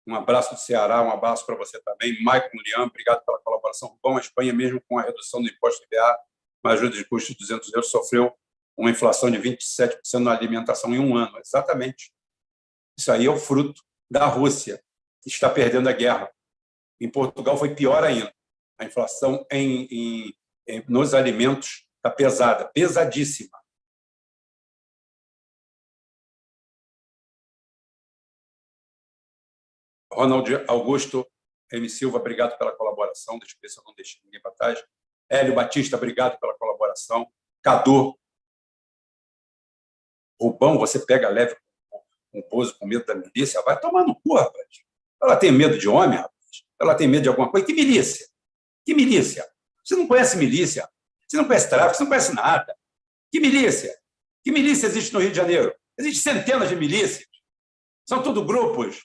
Um abraço do Ceará, um abraço para você também. Maicon Liam, obrigado pela colaboração. Bom, a Espanha, mesmo com a redução do imposto IPA, uma ajuda de custo de 200 euros, sofreu uma inflação de 27% na alimentação em um ano. Exatamente. Isso aí é o fruto da Rússia, que está perdendo a guerra. Em Portugal foi pior ainda. A inflação nos alimentos está pesada, pesadíssima. Ronald Augusto M. Silva, obrigado pela colaboração. Deixa eu ver se eu não deixei ninguém para trás. Hélio Batista, obrigado pela colaboração. Cadu. Rubão, você pega leve com pouso com medo da milícia? Vai tomar no cu, rapaz. Ela tem medo de homem, rapaz? Ela tem medo de alguma coisa? Que milícia? Que milícia? Você não conhece milícia? Você não conhece tráfico? Você não conhece nada. Que milícia? Que milícia existe no Rio de Janeiro? Existem centenas de milícias. São tudo grupos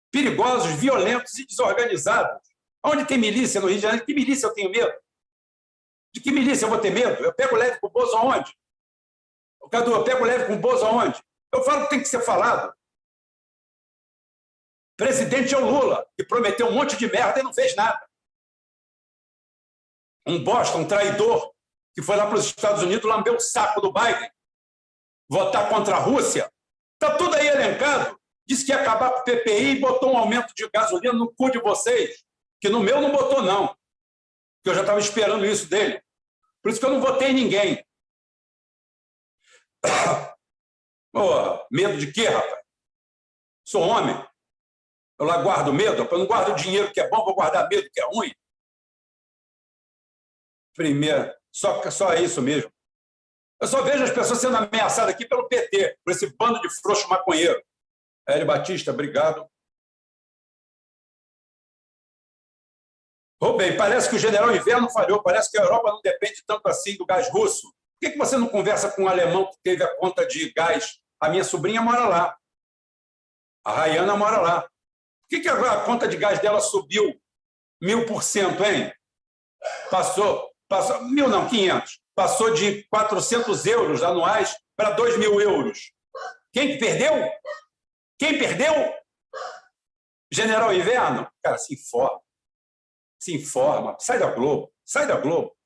perigosos, violentos e desorganizados. Onde tem milícia no Rio de Janeiro? Que milícia eu tenho medo? De que milícia eu vou ter medo? Eu pego leve com o Bozo aonde? Cadu, eu pego leve com o Bozo aonde? Eu falo que tem que ser falado. Presidente é o Lula, que prometeu um monte de merda e não fez nada. Um bosta, um traidor, que foi lá para os Estados Unidos, lambeu o saco do Biden, votar contra a Rússia. Está tudo aí elencado. Disse que ia acabar com o PPI e botou um aumento de gasolina no cu de vocês, que no meu não botou, não. Porque eu já estava esperando isso dele. Por isso que eu não votei em ninguém. Oh, medo de quê, rapaz? Sou homem. Eu lá guardo medo. Eu não guardo dinheiro que é bom, vou guardar medo que é ruim. Primeiro, só é isso mesmo. Eu só vejo as pessoas sendo ameaçadas aqui pelo PT, por esse bando de frouxo maconheiro. Hélio Batista, obrigado. Bem, parece que o general Inverno falhou, parece que a Europa não depende tanto assim do gás russo. Por que você não conversa com um alemão que teve a conta de gás? A minha sobrinha mora lá, a Rayana mora lá. Por que a conta de gás dela subiu 1000%, hein? Passou 1.000 não, 500. Passou de 400 euros anuais para 2.000 euros. Quem perdeu? Quem perdeu? General Inverno? Cara, se informa. Se informa. Sai da Globo. Sai da Globo.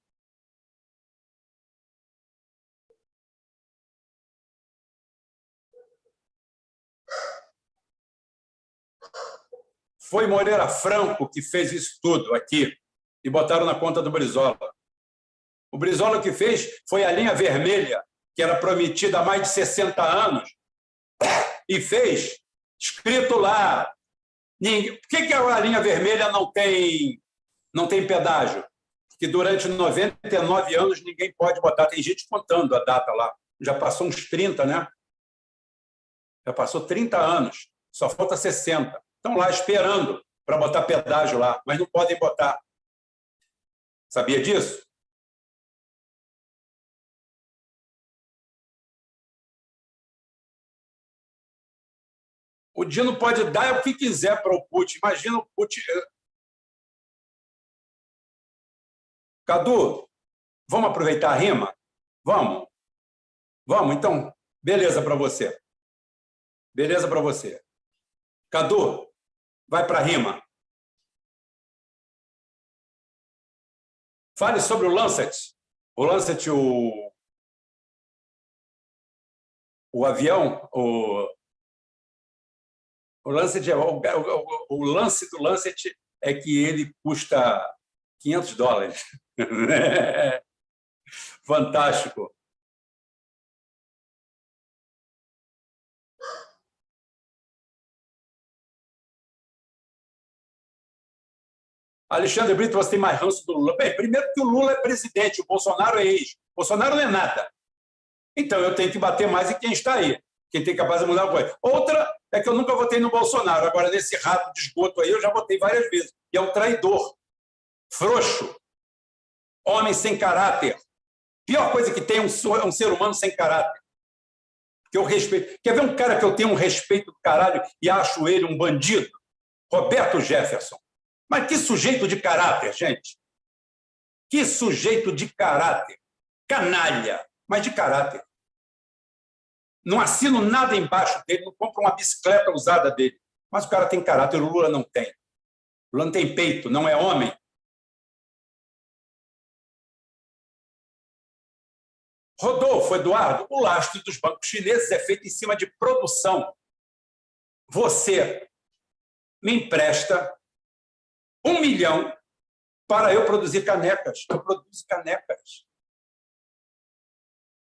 Foi Moreira Franco que fez isso tudo aqui e botaram na conta do Brizola. O Brizola que fez foi a linha vermelha, que era prometida há mais de 60 anos, e fez, escrito lá. Por que a linha vermelha não tem pedágio? Porque durante 99 anos ninguém pode botar. Tem gente contando a data lá. Já passou uns 30, né? Já passou 30 anos. Só falta 60. Estão lá esperando para botar pedágio lá, mas não podem botar. Sabia disso? O Dino pode dar o que quiser para o Putin. Imagina o Putin. Cadu, vamos aproveitar a rima? Vamos? Vamos, então, beleza para você. Beleza para você. Cadu, vai para a rima. Fale sobre o Lancet. O Lancet, o avião, o Lancet, o lance do Lancet é que ele custa $500. Fantástico. Alexandre Brito, você tem mais ranço do Lula. Bem, primeiro que o Lula é presidente, o Bolsonaro é ex. O Bolsonaro não é nada. Então, eu tenho que bater mais em quem está aí. Quem tem capaz de mudar a coisa. Outra é que eu nunca votei no Bolsonaro. Agora, nesse rato de esgoto aí, eu já votei várias vezes. E é um traidor. Frouxo. Homem sem caráter. Pior coisa que tem é um ser humano sem caráter. Que eu respeito. Quer ver um cara que eu tenho um respeito do caralho e acho ele um bandido? Roberto Jefferson. Mas que sujeito de caráter, gente. Que sujeito de caráter. Canalha, mas de caráter. Não assino nada embaixo dele, não compro uma bicicleta usada dele. Mas o cara tem caráter, o Lula não tem. O Lula não tem peito, não é homem. Rodolfo, Eduardo, o lastro dos bancos chineses é feito em cima de produção. Você me empresta 1 milhão para eu produzir canecas. Eu produzo canecas.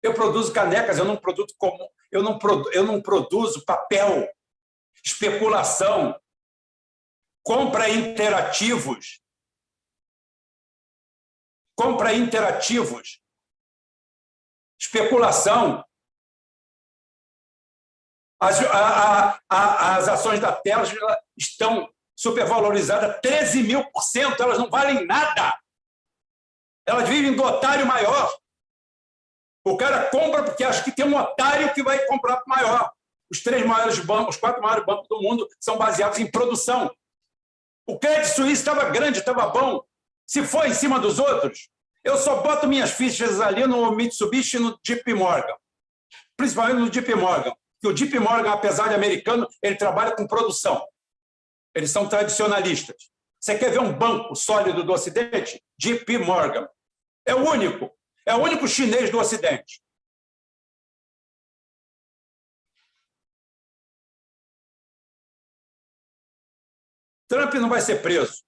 Eu produzo canecas, eu não produzo papel, especulação, compra interativos, especulação. As ações da Tesla estão supervalorizadas 13.000%, elas não valem nada. Elas vivem do otário maior. O cara compra porque acha que tem um otário que vai comprar para o maior. Os 3 maiores bancos, os 4 maiores bancos do mundo são baseados em produção. O Credit Suisse estava grande, estava bom. Se for em cima dos outros, eu só boto minhas fichas ali no Mitsubishi e no JP Morgan. Principalmente no JP Morgan. Porque o JP Morgan, apesar de americano, ele trabalha com produção. Eles são tradicionalistas. Você quer ver um banco sólido do Ocidente? JP Morgan. É o único. É o único chinês do Ocidente. Trump não vai ser preso.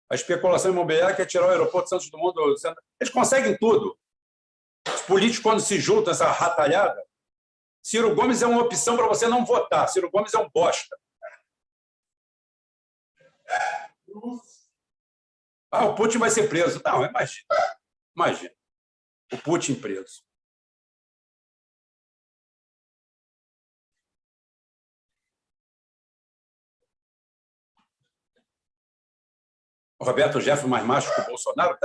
A especulação imobiliária quer tirar o aeroporto de Santos Dumont do centro. Eles conseguem tudo. Os políticos, quando se juntam, essa ratalhada, Ciro Gomes é uma opção para você não votar. Ciro Gomes é um bosta. O Putin vai ser preso. Não, imagina. Imagina. O Putin preso. O Roberto Jefferson mais macho que o Bolsonaro?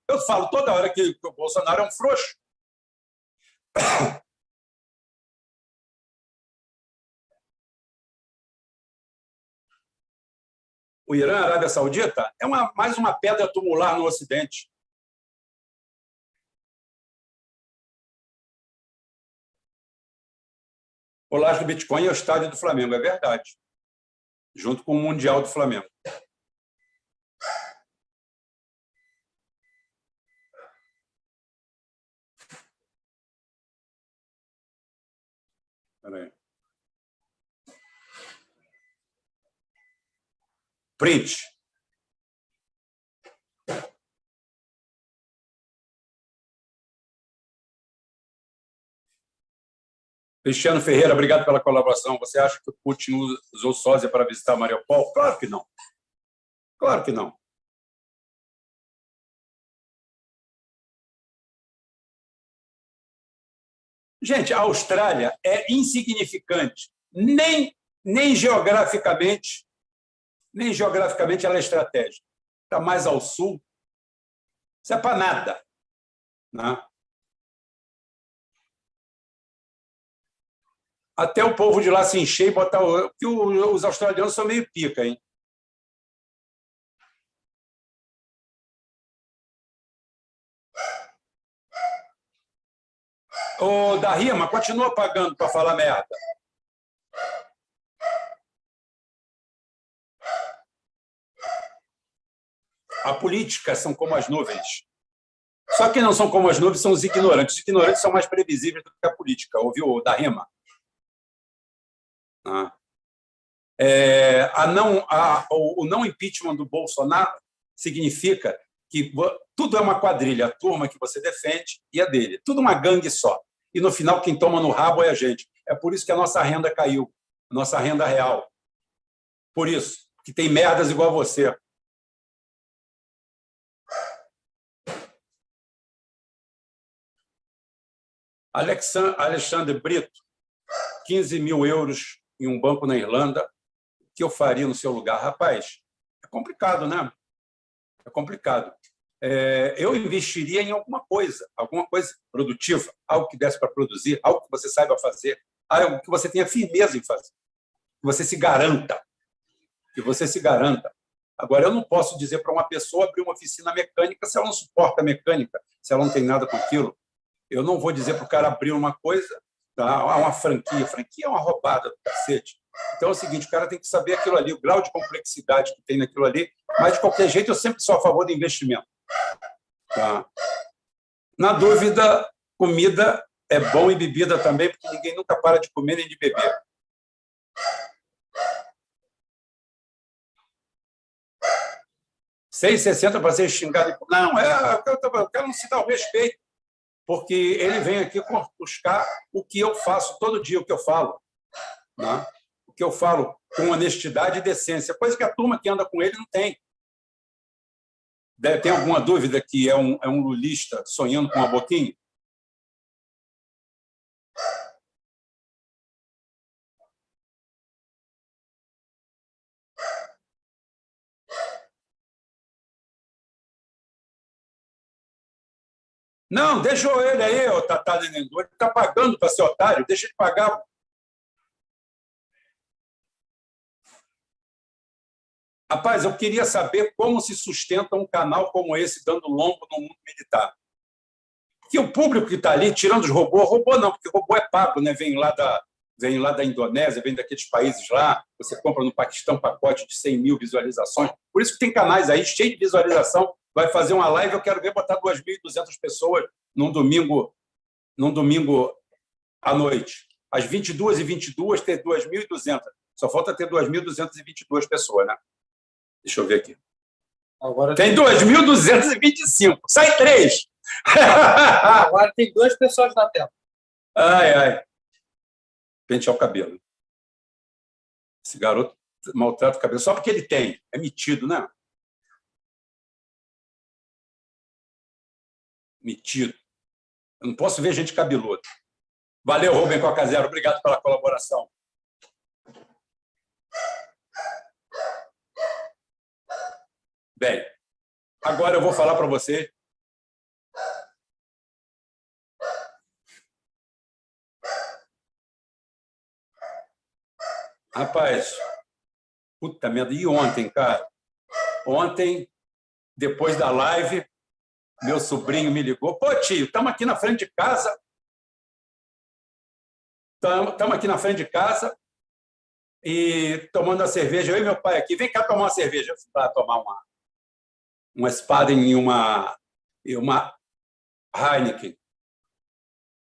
Eu falo toda hora que o Bolsonaro é um frouxo. O Irã, a Arábia Saudita, é mais uma pedra tumular no Ocidente. O laje do Bitcoin é o estádio do Flamengo, é verdade. Junto com o Mundial do Flamengo. Peraí. Print. Cristiano Ferreira, obrigado pela colaboração. Você acha que o Putin usou sósia para visitar Mariupol? Claro que não. Claro que não. Gente, a Austrália é insignificante. Nem geograficamente ela é estratégica. Está mais ao sul. Isso é para nada. Né? Até o povo de lá se encher e botar... Porque os australianos são meio pica, hein? Ô, da Rima, continua pagando para falar merda. A política são como as nuvens. Só que não são como as nuvens, são os ignorantes. Os ignorantes são mais previsíveis do que a política. Ouviu, da Rima? O não impeachment do Bolsonaro significa que tudo é uma quadrilha, a turma que você defende e a dele. Tudo uma gangue só. E, no final, quem toma no rabo é a gente. É por isso que a nossa renda caiu, a nossa renda real. Por isso, que tem merdas igual a você. Alexandre Brito, 15 mil euros em um banco na Irlanda, o que eu faria no seu lugar? Rapaz, é complicado, né? É complicado. Eu investiria em alguma coisa produtiva, algo que desse para produzir, algo que você saiba fazer, algo que você tenha firmeza em fazer, que você se garanta. Agora, eu não posso dizer para uma pessoa abrir uma oficina mecânica se ela não suporta a mecânica, se ela não tem nada com aquilo. Eu não vou dizer para o cara abrir uma coisa, tá? Uma franquia. Franquia é uma roubada do cacete. Então é o seguinte, o cara tem que saber aquilo ali, o grau de complexidade que tem naquilo ali, mas, de qualquer jeito, eu sempre sou a favor do investimento. Tá? Na dúvida, comida é bom e bebida também, porque ninguém nunca para de comer nem de beber. R$6,60 para ser xingado. Não, eu quero não se dar o respeito, porque ele vem aqui buscar o que eu faço todo dia, o que eu falo. Né? O que eu falo com honestidade e decência, coisa que a turma que anda com ele não tem. Tem alguma dúvida que é um lulista sonhando com uma boquinha? Não, deixou ele aí, o Tatá Nenendô. Ele está pagando para ser otário, deixa ele pagar. Rapaz, eu queria saber como se sustenta um canal como esse, dando lombo no mundo militar. Porque o público que está ali, tirando os robôs, robô não, porque robô é pago, né? Vem lá da Indonésia, vem daqueles países lá, você compra no Paquistão pacote de 100 mil visualizações. Por isso que tem canais aí cheios de visualização. Vai fazer uma live, eu quero ver botar 2.200 pessoas num domingo à noite. Às 22h22, ter 2.200. Só falta ter 2.222 pessoas, né? Deixa eu ver aqui. Agora tem 2.225. Sai 3. Agora tem 2 pessoas na tela. Ai. Pentear o cabelo. Esse garoto maltrata o cabelo só porque ele tem. É metido, né? Metido. Eu não posso ver gente cabeluda. Valeu, Rubem Coca Zero. Obrigado pela colaboração. Bem, agora eu vou falar para você. Rapaz, puta merda, e ontem, cara? Ontem, depois da live, meu sobrinho me ligou. Pô, tio, estamos aqui na frente de casa. Estamos aqui na frente de casa e tomando a cerveja. Eu e meu pai aqui. Vem cá tomar uma cerveja. Para tomar uma Spaden e uma Heineken.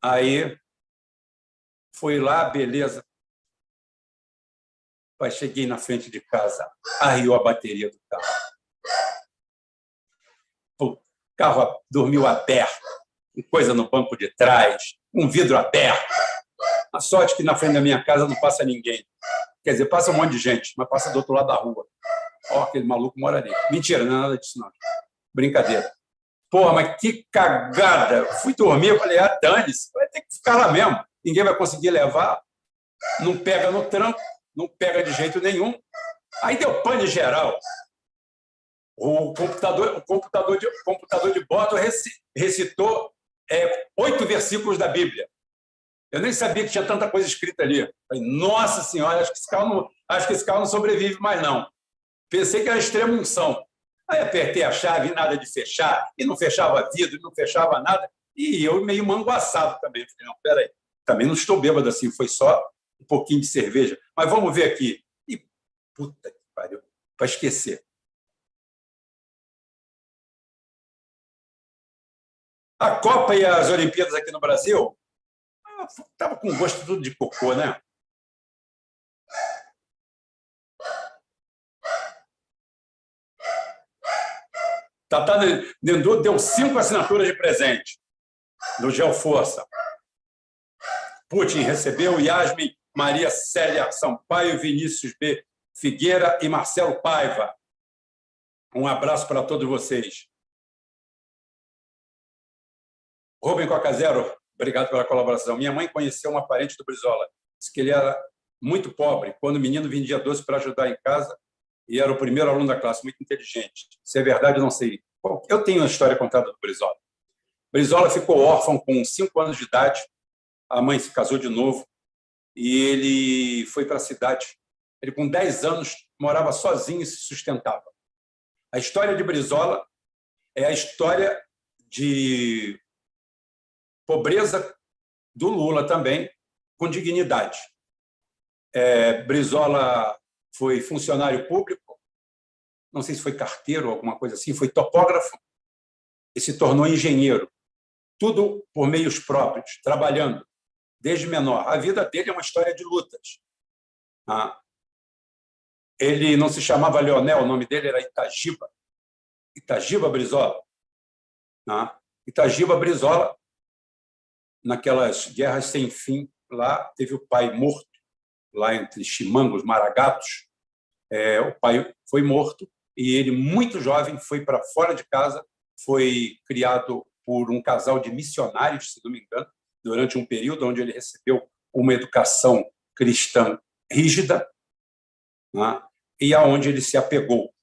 Aí, fui lá, beleza. Pai, cheguei na frente de casa. Arriou a bateria do carro. O carro dormiu aberto. Com coisa no banco de trás. Um vidro aberto. A sorte que na frente da minha casa não passa ninguém. Quer dizer, passa um monte de gente, mas passa do outro lado da rua. Ó, aquele maluco mora ali. Mentira, não é nada disso, não. Brincadeira. Porra, mas que cagada. Fui dormir, eu falei, dane-se, vai ter que ficar lá mesmo. Ninguém vai conseguir levar. Não pega no tranco, não pega de jeito nenhum. Aí deu pane geral. O computador de bordo recitou 8 versículos da Bíblia. Eu nem sabia que tinha tanta coisa escrita ali. Falei, nossa senhora, acho que esse carro não sobrevive mais, não. Pensei que era extrema unção. Aí apertei a chave, nada de fechar, e não fechava vidro, não fechava nada, e eu meio manguaçado também. Falei, não, peraí, também não estou bêbado assim, foi só um pouquinho de cerveja. Mas vamos ver aqui. E, puta que pariu, para esquecer. A Copa e as Olimpíadas aqui no Brasil, estava com gosto tudo de cocô, né? Tatá Dendu deu 5 assinaturas de presente do Geoforça. Putin recebeu Yasmin Maria Célia Sampaio, Vinícius B. Figueira e Marcelo Paiva. Um abraço para todos vocês. Rubem Cocazero, obrigado pela colaboração. Minha mãe conheceu uma parente do Brizola. Disse que ele era muito pobre. Quando o menino vendia doce para ajudar em casa, e era o primeiro aluno da classe, muito inteligente. Se é verdade, eu não sei. Bom, eu tenho uma história contada do Brizola. Brizola ficou órfão com 5 anos de idade. A mãe se casou de novo e ele foi para a cidade. Ele, com 10 anos, morava sozinho e se sustentava. A história de Brizola é a história de pobreza do Lula também, com dignidade. Brizola foi funcionário público, não sei se foi carteiro ou alguma coisa assim, foi topógrafo e se tornou engenheiro. Tudo por meios próprios, trabalhando, desde menor. A vida dele é uma história de lutas. Ele não se chamava Leonel, o nome dele era Itagiba. Itagiba Brizola. Itagiba Brizola, naquelas guerras sem fim, lá teve o pai morto, lá entre Chimangos, Maragatos. O pai foi morto e ele, muito jovem, foi para fora de casa, foi criado por um casal de missionários, se não me engano, durante um período onde ele recebeu uma educação cristã rígida, e aonde ele se apegou.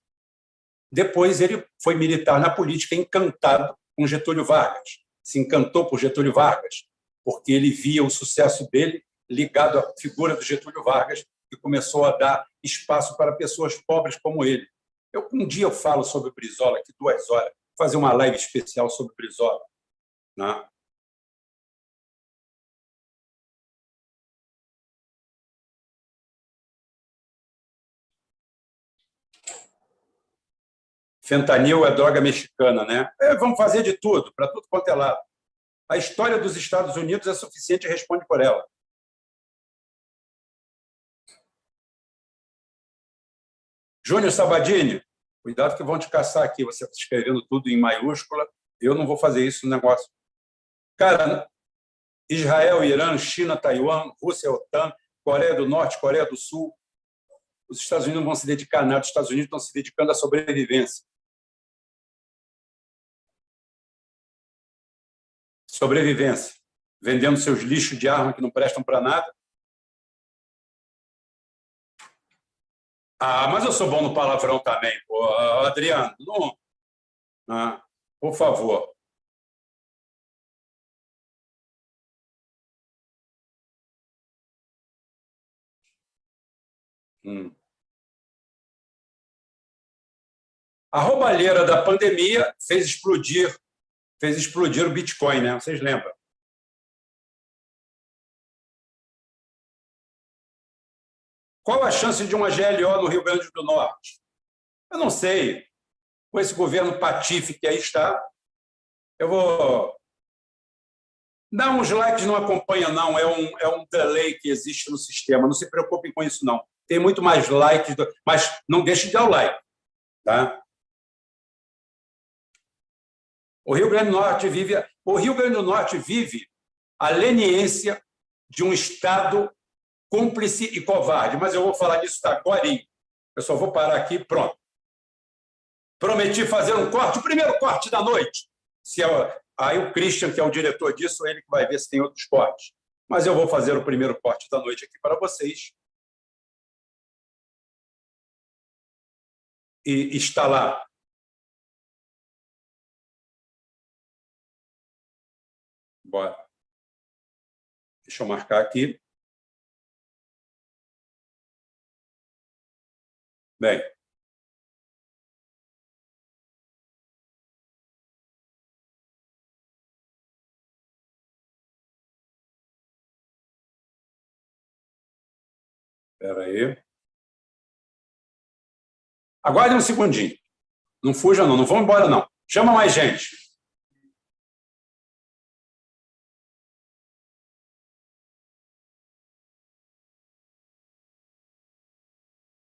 Depois ele foi militar na política, encantado com Getúlio Vargas. Se encantou por Getúlio Vargas, porque ele via o sucesso dele ligado à figura do Getúlio Vargas, que começou a dar espaço para pessoas pobres como ele. Um dia eu falo sobre o Brizola, aqui 2 horas, fazer uma live especial sobre o Brizola. Fentanil é droga mexicana, né? Vamos fazer de tudo, para tudo quanto é lado. A história dos Estados Unidos é suficiente e responde por ela. Júnior Sabadini, cuidado que vão te caçar aqui, você está escrevendo tudo em maiúscula, eu não vou fazer isso no negócio. Cara, Israel, Irã, China, Taiwan, Rússia, OTAN, Coreia do Norte, Coreia do Sul, os Estados Unidos não vão se dedicar a nada, os Estados Unidos estão se dedicando à sobrevivência. Sobrevivência, vendendo seus lixos de arma que não prestam para nada. Ah, mas eu sou bom no palavrão também, pô. Adriano, não... por favor. A roubalheira da pandemia fez explodir o Bitcoin, né? Vocês lembram? Qual a chance de uma GLO no Rio Grande do Norte? Eu não sei. Com esse governo patife que aí está, eu vou... Dá uns likes, não acompanha, não. É um delay que existe no sistema. Não se preocupem com isso, não. Tem muito mais likes, mas não deixe de dar o like. Tá? O Rio Grande do Norte vive a leniência de um Estado cúmplice e covarde. Mas eu vou falar disso agora. Eu só vou parar aqui, pronto. Prometi fazer um corte, o primeiro corte da noite. Aí o Christian, que é o diretor disso, ele que vai ver se tem outros cortes. Mas eu vou fazer o primeiro corte da noite aqui para vocês. E está lá. Bora. Deixa eu marcar aqui. Bem. Espera aí. Aguarde um segundinho. Não fuja, não. Não vão embora, não. Chama mais gente.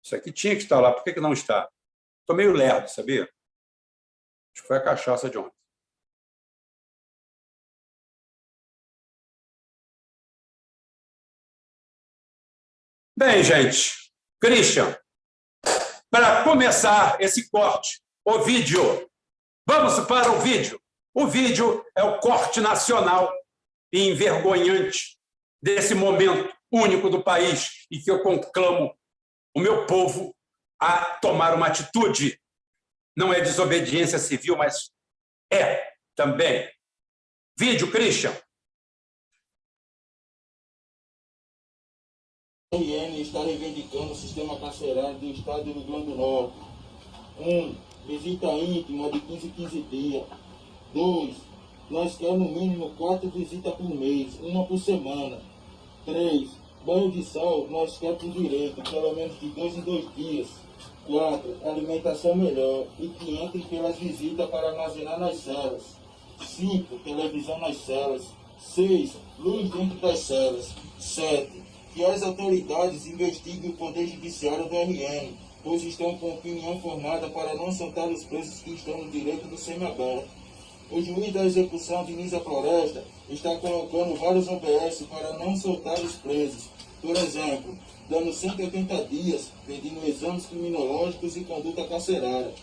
Isso aqui tinha que estar lá. Por que não está? Estou meio lerdo, sabia? Acho que foi a cachaça de ontem. Bem, gente. Christian, para começar esse corte, o vídeo. Vamos para o vídeo. O vídeo é o corte nacional e envergonhante desse momento único do país e que eu conclamo o meu povo a tomar uma atitude. Não é desobediência civil, mas é também. Vídeo, Christian. A RN está reivindicando o sistema carcerário do Estado do Rio Grande do Norte. 1. Visita íntima de 15 em 15 dias. 2. Nós queremos no mínimo 4 visitas por mês, uma por semana. 3. Banho de sol, nós queremos por direito, pelo menos de 2 em 2 dias. 4. Alimentação melhor e que entrem pelas visitas para armazenar nas celas. 5. Televisão nas celas. 6. Luz dentro das celas. 7. Que as autoridades investiguem o Poder Judiciário do RN, pois estão com opinião formada para não soltar os presos que estão no direito do semiaberto. O juiz da execução, Diniza Floresta, está colocando vários OBS para não soltar os presos. Por exemplo, dando 180 dias, pedindo exames criminológicos e conduta carcerária.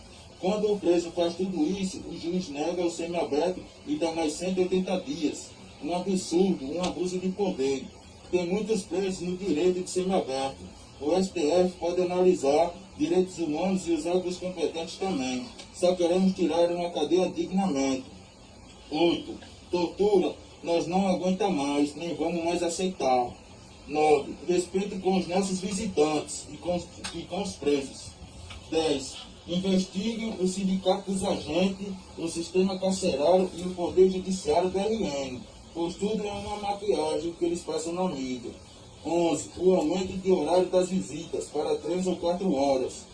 Quando o preso faz tudo isso, o juiz nega o semiaberto e dá mais 180 dias. Um absurdo, um abuso de poder. Tem muitos presos no direito de semiaberto. O STF pode analisar direitos humanos e os órgãos competentes também. Só queremos tirar uma cadeia dignamente. 8. Tortura, nós não aguentamos mais, nem vamos mais aceitar. 9. Respeito com os nossos visitantes e com os presos. 10. Investiguem o sindicato dos agentes, o sistema carcerário e o Poder Judiciário do RN. Pois tudo é uma maquiagem que eles passam na mídia. 11. O aumento de horário das visitas para 3 ou 4 horas.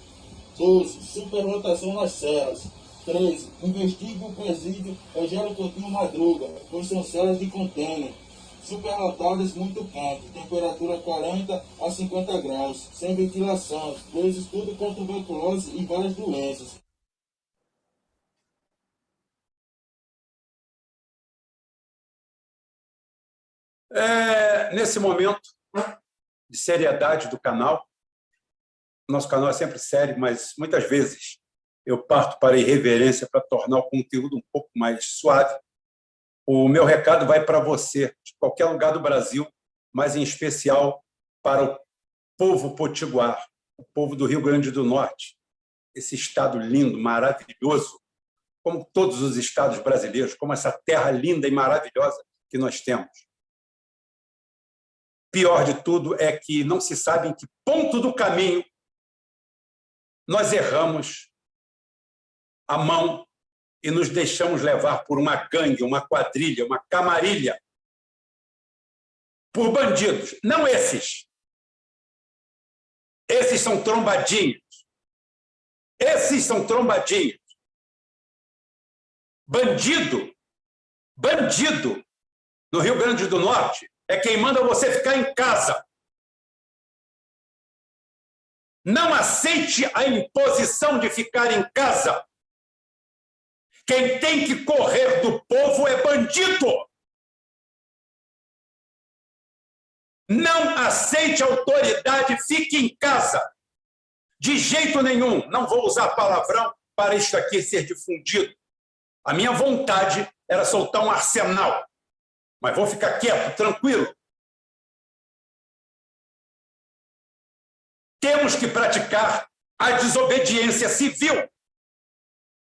12. Superlotação nas celas. 13. Investigue o presídio Rogério Coutinho Madruga, pois são celas de contêiner. Superlotadas muito quente, temperatura 40 a 50 graus, sem ventilação, presos tudo com tuberculose e várias doenças. Nesse momento de seriedade do canal, nosso canal é sempre sério, mas muitas vezes eu parto para a irreverência para tornar o conteúdo um pouco mais suave. O meu recado vai para você, de qualquer lugar do Brasil, mas em especial para o povo potiguar. o povo do Rio Grande do Norte, esse estado lindo, maravilhoso, como todos os estados brasileiros, como essa terra linda e maravilhosa que nós temos. Pior de tudo é que não se sabe em que ponto do caminho nós erramos a mão e nos deixamos levar por uma gangue, uma quadrilha, uma camarilha, por bandidos. Não esses. Esses são trombadinhos. Esses são trombadinhos. Bandido no Rio Grande do Norte é quem manda você ficar em casa. Não aceite a imposição de ficar em casa. Quem tem que correr do povo é bandido. Não aceite autoridade, fique em casa. De jeito nenhum. Não vou usar palavrão para isto aqui ser difundido. A minha vontade era soltar um arsenal, mas vou ficar quieto, tranquilo. Temos que praticar a desobediência civil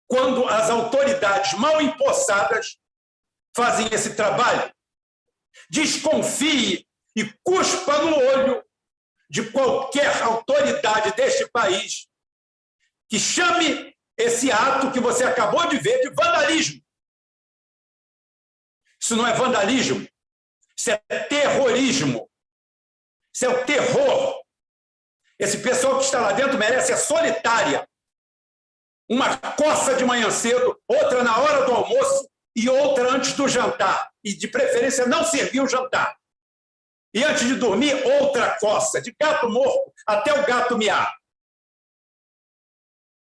quando as autoridades mal empossadas fazem esse trabalho. Desconfie e cuspa no olho de qualquer autoridade deste país que chame esse ato que você acabou de ver de vandalismo. Isso não é vandalismo, isso é terrorismo. Isso é o terror. Esse pessoal que está lá dentro merece a solitária. Uma coça de manhã cedo, outra na hora do almoço e outra antes do jantar. E, de preferência, não servir o jantar. E antes de dormir, outra coça, de gato morto até o gato miar.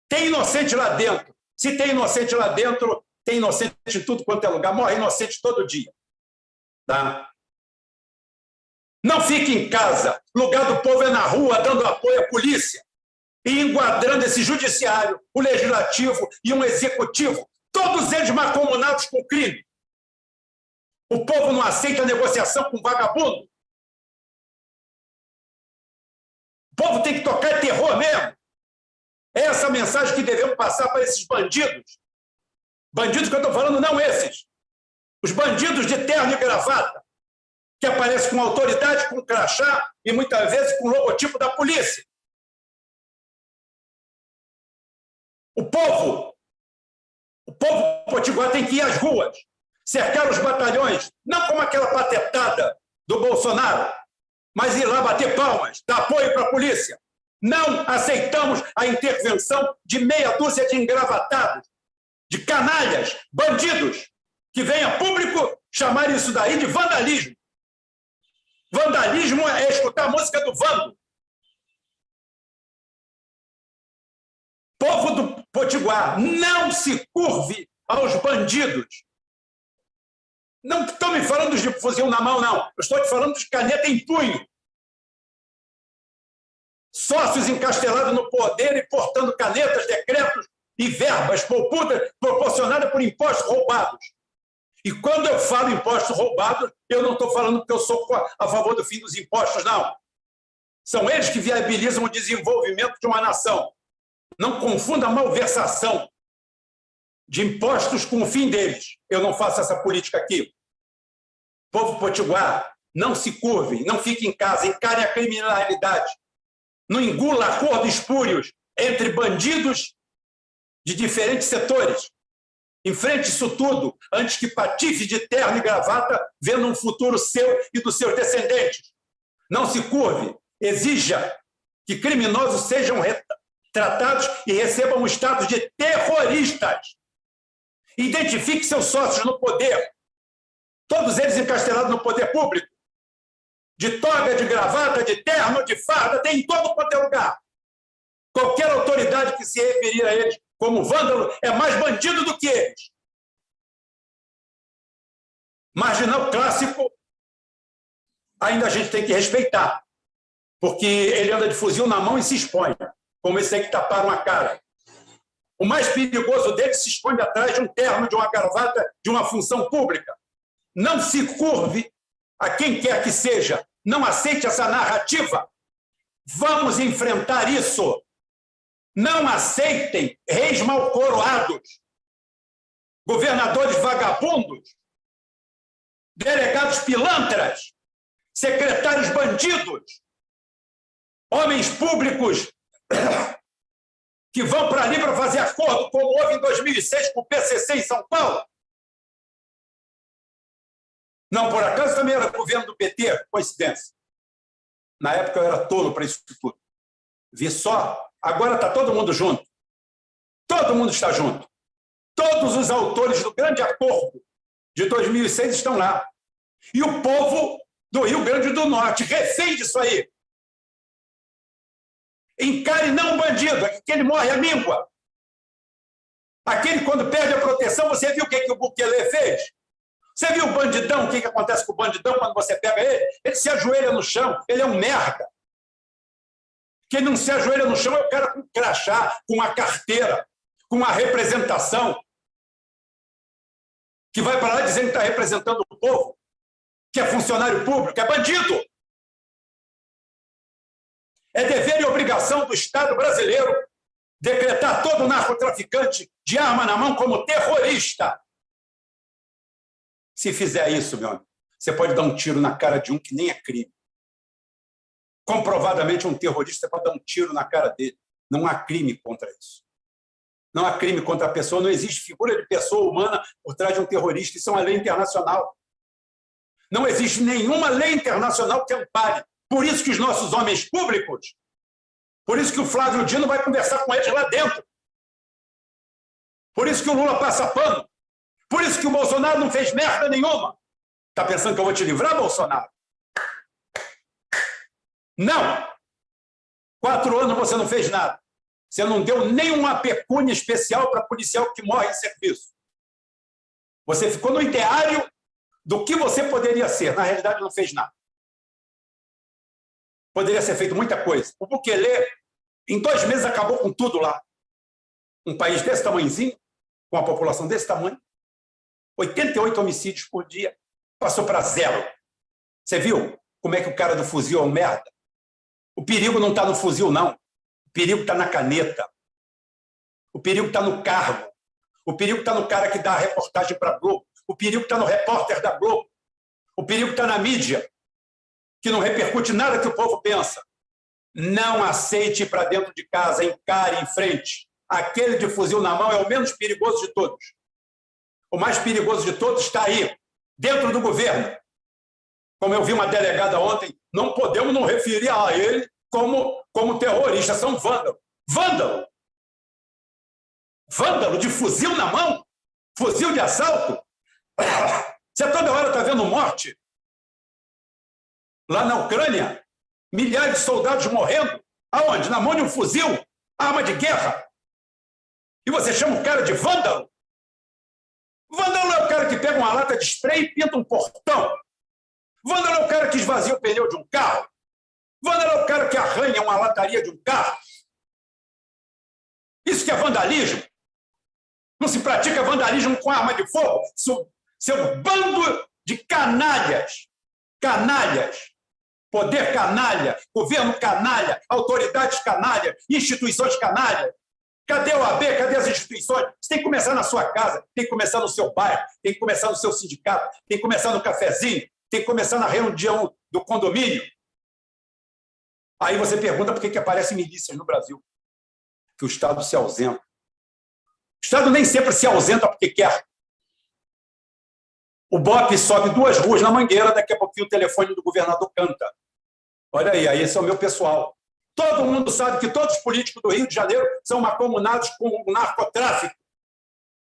Tem inocente lá dentro. Se tem inocente lá dentro, tem inocente em tudo quanto é lugar. Morre inocente todo dia. Tá? Não fique em casa. Lugar do povo é na rua, dando apoio à polícia. E enquadrando esse judiciário, o legislativo e um executivo. Todos eles mancomunados com crime. O povo não aceita negociação com vagabundo. O povo tem que tocar terror mesmo. É essa a mensagem que devemos passar para esses bandidos. Bandidos que eu estou falando, não esses. Os bandidos de terno e gravata, que aparecem com autoridade, com crachá e muitas vezes com o logotipo da polícia. O povo potiguar tem que ir às ruas, cercar os batalhões, não como aquela patetada do Bolsonaro, mas ir lá bater palmas, dar apoio para a polícia. Não aceitamos a intervenção de meia dúzia de engravatados, de canalhas, bandidos, que vem a público chamar isso daí de vandalismo. Vandalismo é escutar a música do Vando. Povo do Potiguar, não se curve aos bandidos. Não estou me falando de fuzil na mão, não. Eu estou te falando de caneta em punho. Sócios encastelados no poder e portando canetas, decretos e verbas poupudas proporcionadas por impostos roubados. E quando eu falo impostos roubados, eu não estou falando porque eu sou a favor do fim dos impostos, não. São eles que viabilizam o desenvolvimento de uma nação. Não confunda a malversação de impostos com o fim deles. Eu não faço essa política aqui. Povo potiguar, não se curvem, não fiquem em casa, encarem a criminalidade. Não engula acordos espúrios entre bandidos de diferentes setores. Enfrente isso tudo antes que patife de terno e gravata vendo um futuro seu e dos seus descendentes. Não se curve, exija que criminosos sejam tratados e recebam o status de terroristas. Identifique seus sócios no poder, todos eles encastelados no poder público, de toga, de gravata, de terno, de farda, tem em todo quanto é lugar. Qualquer autoridade que se referir a eles como vândalo é mais bandido do que eles. Marginal clássico, ainda a gente tem que respeitar, porque ele anda de fuzil na mão e se expõe, como esse aí que taparam a cara. O mais perigoso dele se esconde atrás de um terno, de uma gravata, de uma função pública. Não se curve a quem quer que seja. Não aceite essa narrativa. Vamos enfrentar isso. Não aceitem reis mal coroados, governadores vagabundos, delegados pilantras, secretários bandidos, homens públicos que vão para ali para fazer acordo, como houve em 2006 com o PCC em São Paulo. Não, por acaso também era governo do PT, coincidência. Na época eu era tolo para isso tudo. Vi só, agora está todo mundo junto. Todo mundo está junto. Todos os autores do grande acordo de 2006 estão lá. E o povo do Rio Grande do Norte, refém disso aí. Encare não o bandido, aquele morre à míngua. Aquele, quando perde a proteção, você viu o que o Bukele fez? Você viu o bandidão, o que acontece com o bandidão quando você pega ele? Ele se ajoelha no chão, ele é um merda. Quem não se ajoelha no chão é o cara com crachá, com uma carteira, com uma representação, que vai para lá dizendo que está representando o povo, que é funcionário público, é bandido. É dever e obrigação do Estado brasileiro decretar todo narcotraficante de arma na mão como terrorista. Se fizer isso, meu amigo, você pode dar um tiro na cara de um que nem é crime. Comprovadamente, um terrorista pode dar um tiro na cara dele. Não há crime contra isso. Não há crime contra a pessoa, não existe figura de pessoa humana por trás de um terrorista. Isso é uma lei internacional. Não existe nenhuma lei internacional que ampare. Por isso que os nossos homens públicos, por isso que o Flávio Dino vai conversar com eles lá dentro. Por isso que o Lula passa pano. Por isso que o Bolsonaro não fez merda nenhuma. Está pensando que eu vou te livrar, Bolsonaro? Não! 4 anos você não fez nada. Você não deu nenhuma pecúnia especial para policial que morre em serviço. Você ficou no ideário do que você poderia ser. Na realidade, não fez nada. Poderia ser feito muita coisa. O Bukele, em 2 meses, acabou com tudo lá. Um país desse tamanhozinho, com a população desse tamanho, 88 homicídios por dia, passou para 0. Você viu como é que o cara do fuzil é um merda? O perigo não está no fuzil, não. O perigo está na caneta. O perigo está no cargo. O perigo está no cara que dá a reportagem para a Globo. O perigo está no repórter da Globo. O perigo está na mídia, que não repercute nada que o povo pensa. Não aceite ir para dentro de casa, encare em frente. Aquele de fuzil na mão é o menos perigoso de todos. O mais perigoso de todos está aí, dentro do governo. Como eu vi uma delegada ontem, não podemos não referir a ele como terrorista. São vândalos. Vândalo! Vândalo de fuzil na mão? Fuzil de assalto? Você toda hora está vendo morte? Lá na Ucrânia, milhares de soldados morrendo. Aonde? Na mão de um fuzil? Arma de guerra. E você chama o cara de vândalo? Vândalo é o cara que pega uma lata de spray e pinta um portão. Vândalo é o cara que esvazia o pneu de um carro. Vândalo é o cara que arranha uma lataria de um carro. Isso que é vandalismo. Não se pratica vandalismo com arma de fogo. Seu bando de canalhas. Canalhas. Poder canalha, governo canalha, autoridades canalha, instituições canalha. Cadê o AB? Cadê as instituições? Você tem que começar na sua casa, tem que começar no seu bairro, tem que começar no seu sindicato, tem que começar no cafezinho, tem que começar na reunião do condomínio. Aí você pergunta por que aparecem milícias no Brasil. Que o Estado se ausenta. O Estado nem sempre se ausenta porque quer. O BOP sobe 2 ruas na Mangueira, daqui a pouquinho o telefone do governador canta. Olha aí esse é o meu pessoal. Todo mundo sabe que todos os políticos do Rio de Janeiro são mancomunados com o narcotráfico.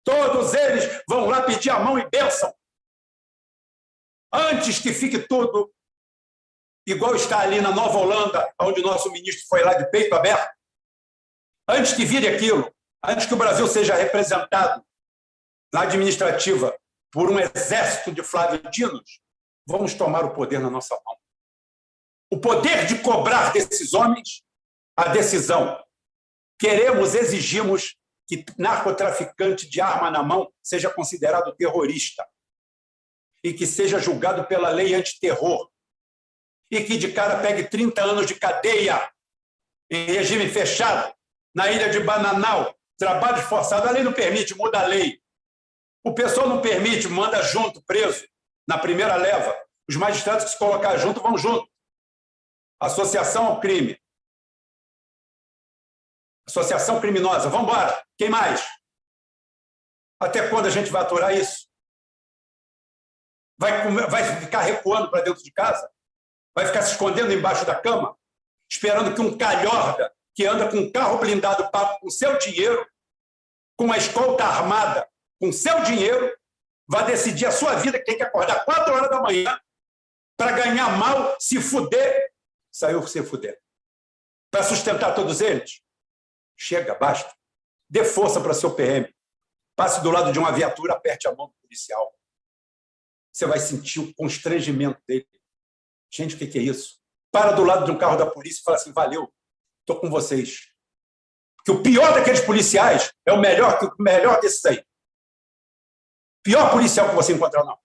Todos eles vão lá pedir a mão e bênção. Antes que fique tudo igual está ali na Nova Holanda, onde o nosso ministro foi lá de peito aberto. Antes que vire aquilo, antes que o Brasil seja representado na administrativa por um exército de Flávio Dinos, vamos tomar o poder na nossa mão. O poder de cobrar desses homens a decisão. Queremos, exigimos que narcotraficante de arma na mão seja considerado terrorista e que seja julgado pela lei antiterror e que de cara pegue 30 anos de cadeia em regime fechado, na ilha de Bananal, trabalho forçado. A lei não permite, muda a lei. O pessoal não permite, manda junto, preso, na primeira leva. Os magistrados que se colocar junto vão junto. Associação ao crime. Associação criminosa. Vamos embora. Quem mais? Até quando a gente vai aturar isso? Vai ficar recuando para dentro de casa? Vai ficar se escondendo embaixo da cama? Esperando que um calhorda que anda com um carro blindado pago com seu dinheiro, com uma escolta armada, com seu dinheiro, vai decidir a sua vida, que tem que acordar 4 horas da manhã para ganhar mal, se fuder. Saiu se fuder. Para sustentar todos eles? Chega, basta. Dê força para seu PM. Passe do lado de uma viatura, aperte a mão do policial. Você vai sentir o constrangimento dele. Gente, o que é isso? Para do lado de um carro da polícia e fala assim, valeu, estou com vocês. Porque o pior daqueles policiais é o melhor desses aí. Pior policial que você encontrar, não.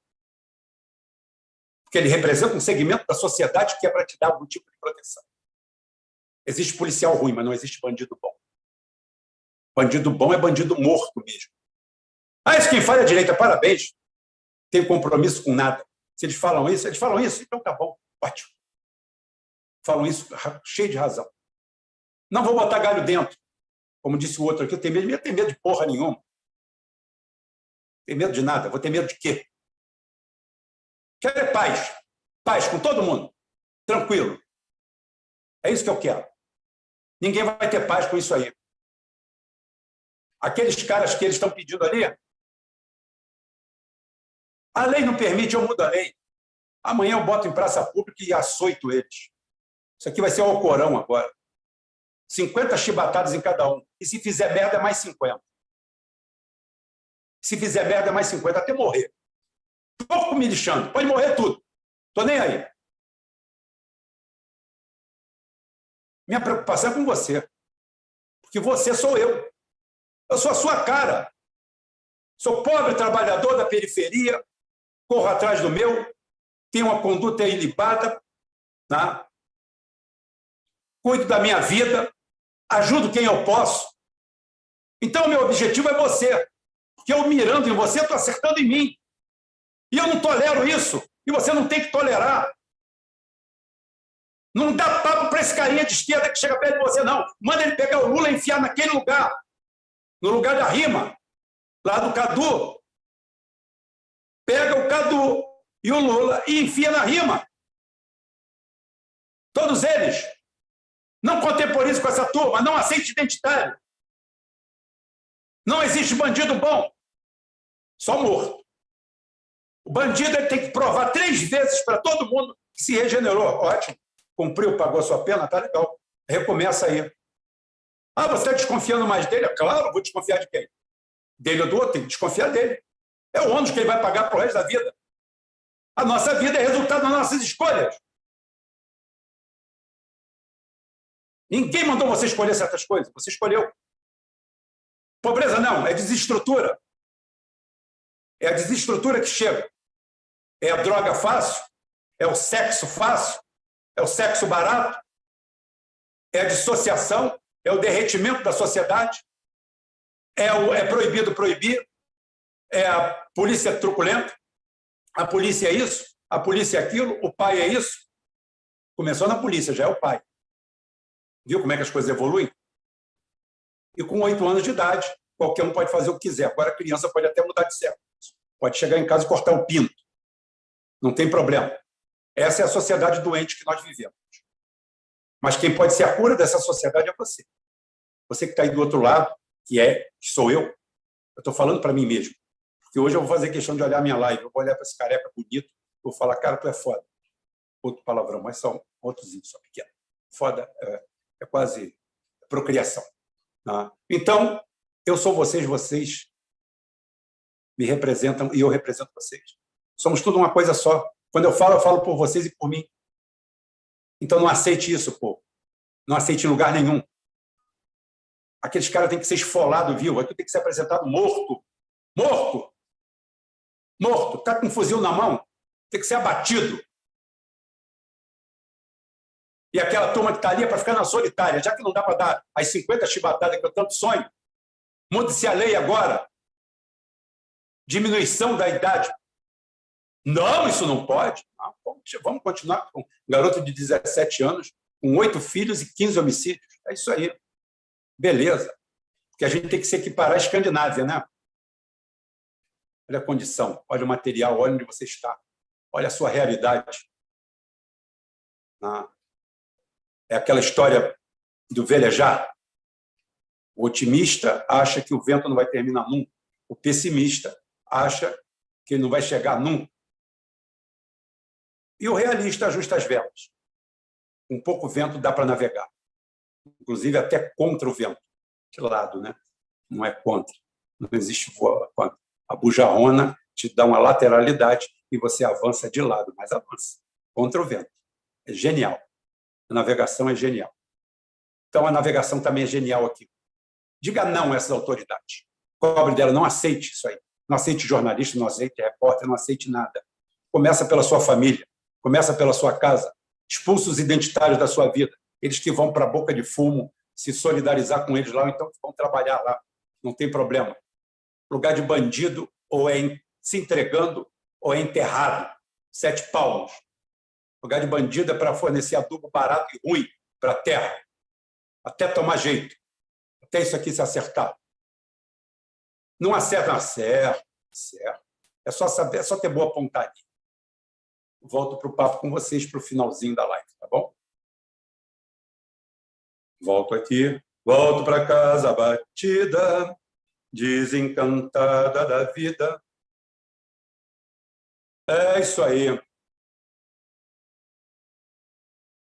Porque ele representa um segmento da sociedade que é para te dar algum tipo de proteção. Existe policial ruim, mas não existe bandido bom. Bandido bom é bandido morto mesmo. Ah, isso quem faz é a direita, parabéns. Tem compromisso com nada. Se eles falam isso, então tá bom, ótimo. Falam isso cheio de razão. Não vou botar galho dentro. Como disse o outro aqui, eu tenho medo de porra nenhuma. Tenho medo de nada. Vou ter medo de quê? Quero é paz. Paz com todo mundo. Tranquilo. É isso que eu quero. Ninguém vai ter paz com isso aí. Aqueles caras que eles estão pedindo ali, a lei não permite, eu mudo a lei. Amanhã eu boto em praça pública e açoito eles. Isso aqui vai ser o Alcorão agora. 50 chibatadas em cada um. E se fizer merda, é mais 50. Se fizer merda, é mais 50, até morrer. Pouco me lixando. Pode morrer tudo. Estou nem aí. Minha preocupação é com você. Porque você sou eu. Eu sou a sua cara. Sou pobre trabalhador da periferia, corro atrás do meu, tenho uma conduta ilibada, tá? Cuido da minha vida, ajudo quem eu posso. Então, o meu objetivo é você. Porque eu mirando em você, estou acertando em mim. E eu não tolero isso. E você não tem que tolerar. Não dá papo para esse carinha de esquerda que chega perto de você, não. Manda ele pegar o Lula e enfiar naquele lugar. No lugar da rima. Lá do Cadu. Pega o Cadu e o Lula e enfia na rima. Todos eles. Não contemporize com essa turma. Não aceite identitário. Não existe bandido bom. Só morto. O bandido ele tem que provar 3 vezes para todo mundo que se regenerou. Ótimo. Cumpriu, pagou a sua pena, tá legal. Recomeça aí. Ah, você está desconfiando mais dele? Claro, vou desconfiar de quem? Dele ou do outro? Tem que desconfiar dele. É o ônus que ele vai pagar para o resto da vida. A nossa vida é resultado das nossas escolhas. Ninguém mandou você escolher certas coisas. Você escolheu. Pobreza não, é desestrutura. É a desestrutura que chega. É a droga fácil, é o sexo fácil, é o sexo barato, é a dissociação, é o derretimento da sociedade, é proibido proibir, é a polícia truculenta, a polícia é isso, a polícia é aquilo, o pai é isso. Começou na polícia, já é o pai. Viu como é que as coisas evoluem? E com 8 anos de idade, qualquer um pode fazer o que quiser. Agora a criança pode até mudar de sexo. Pode chegar em casa e cortar o pinto. Não tem problema. Essa é a sociedade doente que nós vivemos. Mas quem pode ser a cura dessa sociedade é você. Você que está aí do outro lado, que sou eu. Eu estou falando para mim mesmo. Porque hoje eu vou fazer questão de olhar a minha live. Eu vou olhar para esse careca bonito. Vou falar, cara, tu é foda. Outro palavrão, mas são outros só pequeno. Foda é quase procriação. Tá? Então, eu sou vocês me representam e eu represento vocês. Somos tudo uma coisa só. Quando eu falo por vocês e por mim. Então não aceite isso, pô. Não aceite em lugar nenhum. Aqueles caras têm que ser esfolados, viu? Aqui tem que ser apresentado morto. Morto! Morto. Está com um fuzil na mão. Tem que ser abatido. E aquela turma que está ali é para ficar na solitária, já que não dá para dar as 50 chibatadas que eu tanto sonho, mude-se a lei agora. Diminuição da idade. Não, isso não pode. Não, vamos continuar com um garoto de 17 anos, com 8 filhos e 15 homicídios. É isso aí. Beleza. Porque a gente tem que se equiparar à Escandinávia, né? Olha a condição, olha o material, olha onde você está, olha a sua realidade. É aquela história do velejar. O otimista acha que o vento não vai terminar nunca. O pessimista acha que ele não vai chegar nunca. E o realista ajusta as velas. Com pouco vento dá para navegar. Inclusive até contra o vento. De lado, né? Não é contra. Não existe voa contra. A bujarrona te dá uma lateralidade e você avança de lado, mas avança. Contra o vento. É genial. A navegação é genial. Então, a navegação também é genial aqui. Diga não a essas autoridades. Cobre dela, não aceite isso aí. Não aceite jornalista, não aceite repórter, não aceite nada. Começa pela sua família, começa pela sua casa. Expulsa os identitários da sua vida. Eles que vão para a boca de fumo, se solidarizar com eles lá, ou então vão trabalhar lá. Não tem problema. Lugar de bandido ou é se entregando ou é enterrado. 7 palmos. Lugar de bandido é para fornecer adubo barato e ruim para a terra. Até tomar jeito. Até isso aqui se acertar. Não acerta, acerta. É só saber, é só ter boa pontaria. Volto para o papo com vocês para o finalzinho da live, tá bom? Volto aqui, volto para casa batida, desencantada da vida. É isso aí.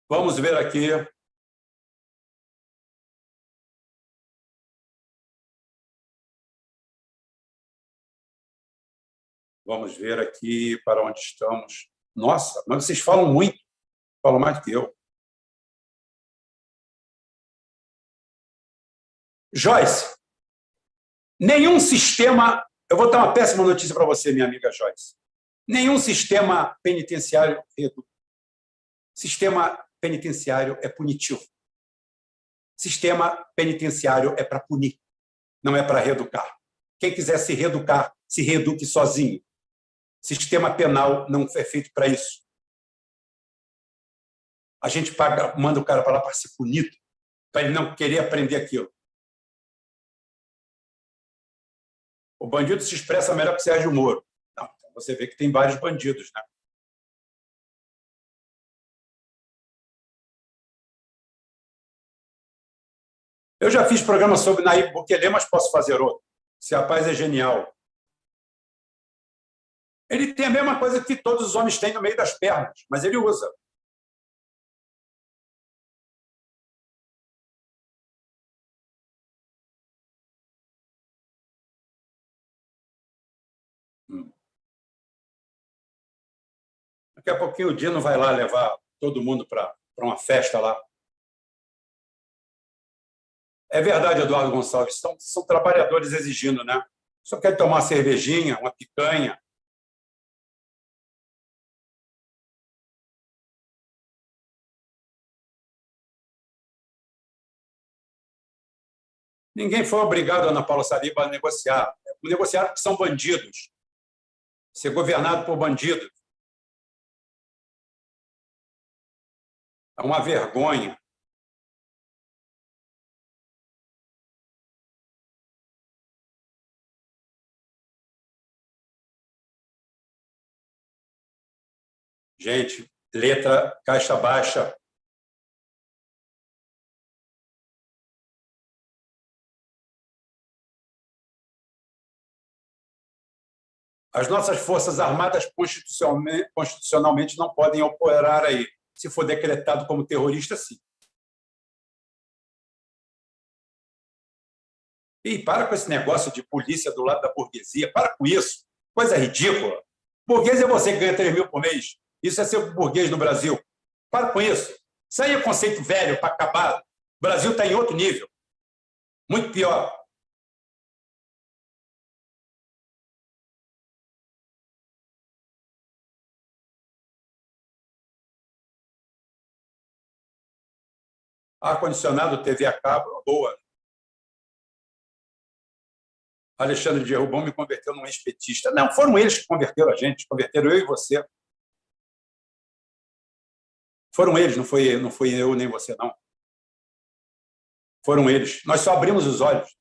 Vamos ver aqui. Vamos ver aqui para onde estamos. Nossa, mas vocês falam muito. Falam mais do que eu. Joyce, nenhum sistema... Eu vou dar uma péssima notícia para você, minha amiga Joyce. Nenhum sistema penitenciário reeduca. Sistema penitenciário é punitivo. Sistema penitenciário é para punir, não é para reeducar. Quem quiser se reeducar, se reeduque sozinho. Sistema penal não é feito para isso. A gente manda o cara para lá para ser punido, para ele não querer aprender aquilo. O bandido se expressa melhor que o Sérgio Moro. Não, você vê que tem vários bandidos, né? Eu já fiz programa sobre Nayib Bukele, mas posso fazer outro. Esse rapaz é genial. Ele tem a mesma coisa que todos os homens têm no meio das pernas, mas ele usa. Daqui a pouquinho o Dino vai lá levar todo mundo para uma festa lá. É verdade, Eduardo Gonçalves, são trabalhadores exigindo, né? Só quer tomar uma cervejinha, uma picanha. Ninguém foi obrigado, Ana Paula Saliba, a negociar. Negociaram porque são bandidos. Ser governado por bandidos. É uma vergonha. Gente, letra caixa baixa. As nossas Forças Armadas constitucionalmente não podem operar aí. Se for decretado como terrorista, sim. E para com esse negócio de polícia do lado da burguesia. Para com isso. Coisa ridícula. Burguês é você que ganha 3 mil por mês. Isso é ser burguês no Brasil. Para com isso. Isso aí é conceito velho para acabar. O Brasil está em outro nível. Muito pior. Ar-condicionado, TV a cabo, boa. Alexandre de Rubão me converteu num ex-petista. Não, foram eles que converteram a gente, converteram eu e você. Foram eles, não foi eu nem você, não. Foram eles. Nós só abrimos os olhos.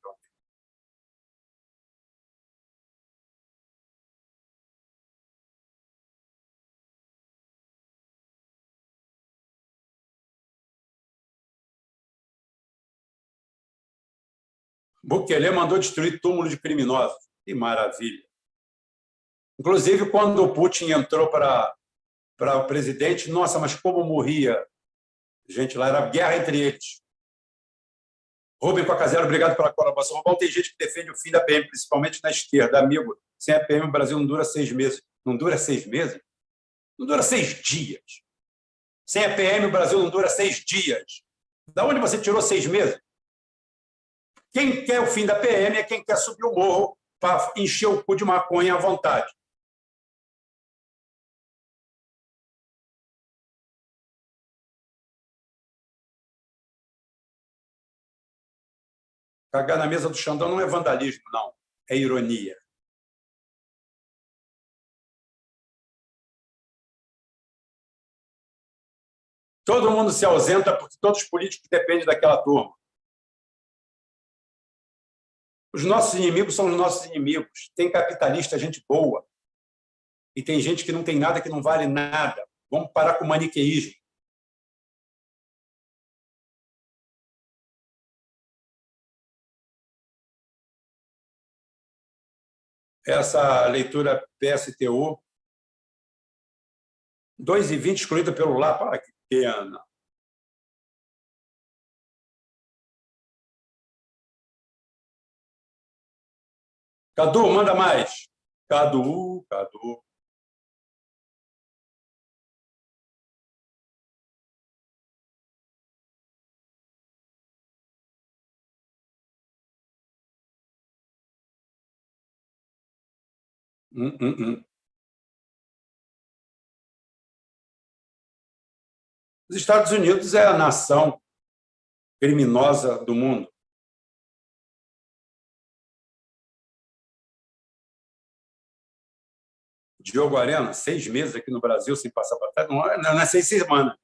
Bukele mandou destruir túmulo de criminosos. Que maravilha. Inclusive, quando o Putin entrou para o presidente, nossa, mas como morria gente lá, era guerra entre eles. Rubem Cacazero, obrigado pela colaboração. Rubão, tem gente que defende o fim da PM, principalmente na esquerda. Amigo, sem a PM o Brasil não dura 6 meses. Não dura 6 meses? Não dura 6 dias. Sem a PM o Brasil não dura 6 dias. Da onde você tirou 6 meses? Quem quer o fim da PM é quem quer subir o morro para encher o cu de maconha à vontade. Cagar na mesa do Xandão não é vandalismo, não. É ironia. Todo mundo se ausenta porque todos os políticos dependem daquela turma. Os nossos inimigos são os nossos inimigos. Tem capitalista, gente boa. E tem gente que não tem nada, que não vale nada. Vamos parar com o maniqueísmo. Essa leitura PSTU, 2,20 excluída pelo lá, para que pena. Cadu, manda mais. Cadu. Os Estados Unidos é a nação criminosa do mundo. Diogo Arena, 6 meses aqui no Brasil sem passar para trás, não é 6 semanas.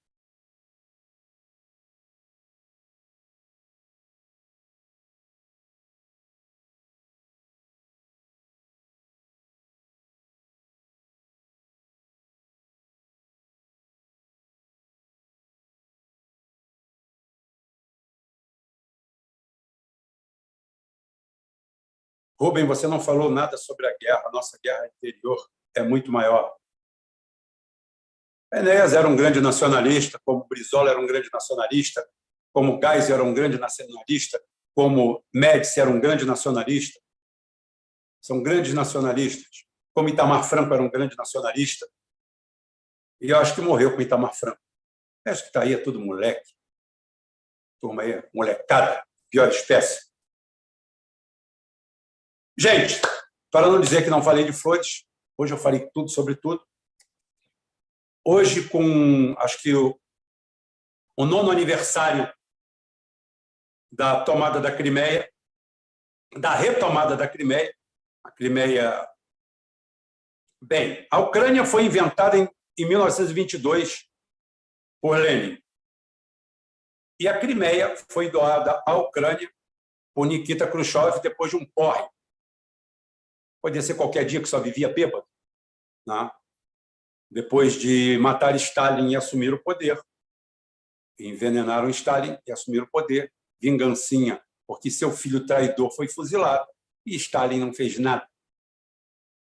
Rubem, você não falou nada sobre a guerra. A nossa guerra interior é muito maior. Enéas era um grande nacionalista, como Brizola era um grande nacionalista, como Geisel era um grande nacionalista, como Médici era um grande nacionalista. São grandes nacionalistas. Como Itamar Franco era um grande nacionalista. E eu acho que morreu com Itamar Franco. Eu acho que está aí, é tudo moleque. Turma aí, molecada, pior espécie. Gente, para não dizer que não falei de flores, hoje eu falei tudo sobre tudo. Hoje, acho que o 9º aniversário da tomada da Crimeia, da retomada da Crimeia. A Crimeia... Bem, a Ucrânia foi inventada em 1922 por Lenin. E a Crimeia foi doada à Ucrânia por Nikita Khrushchev depois de um porre. Podia ser qualquer dia que só vivia bêbado, né? Depois de matar Stalin e assumir o poder. Envenenaram Stalin e assumiram o poder. Vingancinha, porque seu filho traidor foi fuzilado e Stalin não fez nada.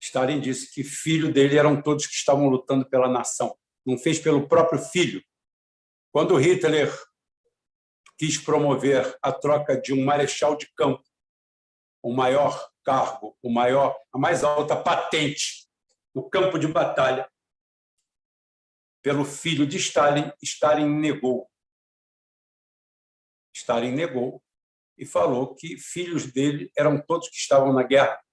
Stalin disse que filho dele eram todos que estavam lutando pela nação. Não fez pelo próprio filho. Quando Hitler quis promover a troca de um marechal de campo, o maior cargo, a mais alta patente no campo de batalha, pelo filho de Stalin, Stalin negou. Stalin negou e falou que filhos dele eram todos que estavam na guerra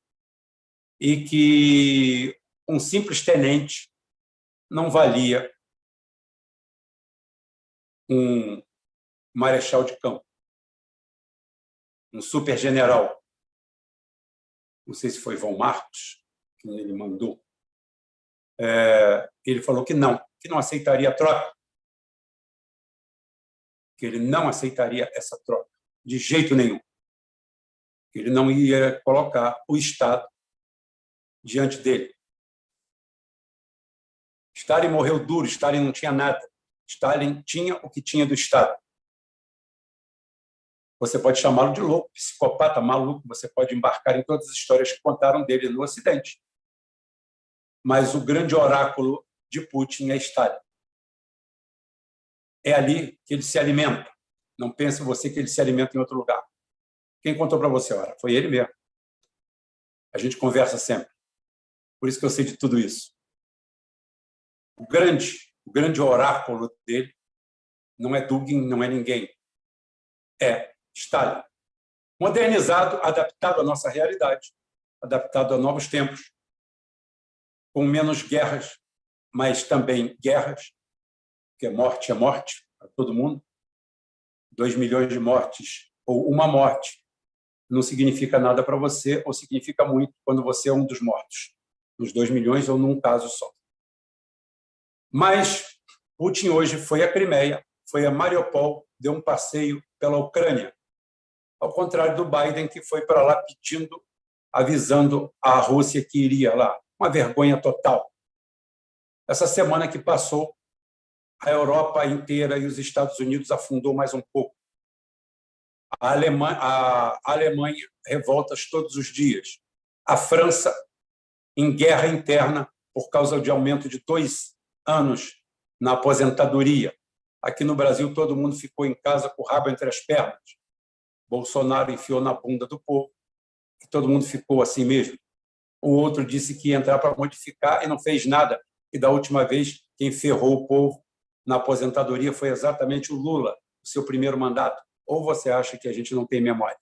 e que um simples tenente não valia um marechal de campo, um supergeneral. Não sei se foi Von Marcos que ele mandou. Ele falou que não aceitaria a troca, que ele não aceitaria essa troca, de jeito nenhum. Que ele não ia colocar o Estado diante dele. Stalin morreu duro, Stalin não tinha nada. Stalin tinha o que tinha do Estado. Você pode chamá-lo de louco, psicopata, maluco, você pode embarcar em todas as histórias que contaram dele no Ocidente. Mas o grande oráculo de Putin é Stalin. É ali que ele se alimenta. Não pense você que ele se alimenta em outro lugar. Quem contou para você, ora? Foi ele mesmo. A gente conversa sempre. Por isso que eu sei de tudo isso. O grande oráculo dele não é Dugin, não é ninguém. É Stalin. Modernizado, adaptado à nossa realidade, adaptado a novos tempos, com menos guerras, mas também guerras, porque morte é morte para todo mundo. 2 milhões de mortes ou uma morte não significa nada para você ou significa muito quando você é um dos mortos, nos 2 milhões ou num caso só. Mas Putin hoje foi a Crimeia, foi a Mariupol, deu um passeio pela Ucrânia, ao contrário do Biden, que foi para lá pedindo, avisando a Rússia que iria lá. Uma vergonha total. Essa semana que passou, a Europa inteira e os Estados Unidos afundou mais um pouco. A Alemanha, revoltas todos os dias. A França, em guerra interna, por causa de aumento de 2 anos na aposentadoria. Aqui no Brasil, todo mundo ficou em casa com o rabo entre as pernas. Bolsonaro enfiou na bunda do povo e todo mundo ficou assim mesmo. O outro disse que ia entrar para modificar e não fez nada. E da última vez, quem ferrou o povo na aposentadoria foi exatamente o Lula, o seu primeiro mandato. Ou você acha que a gente não tem memória?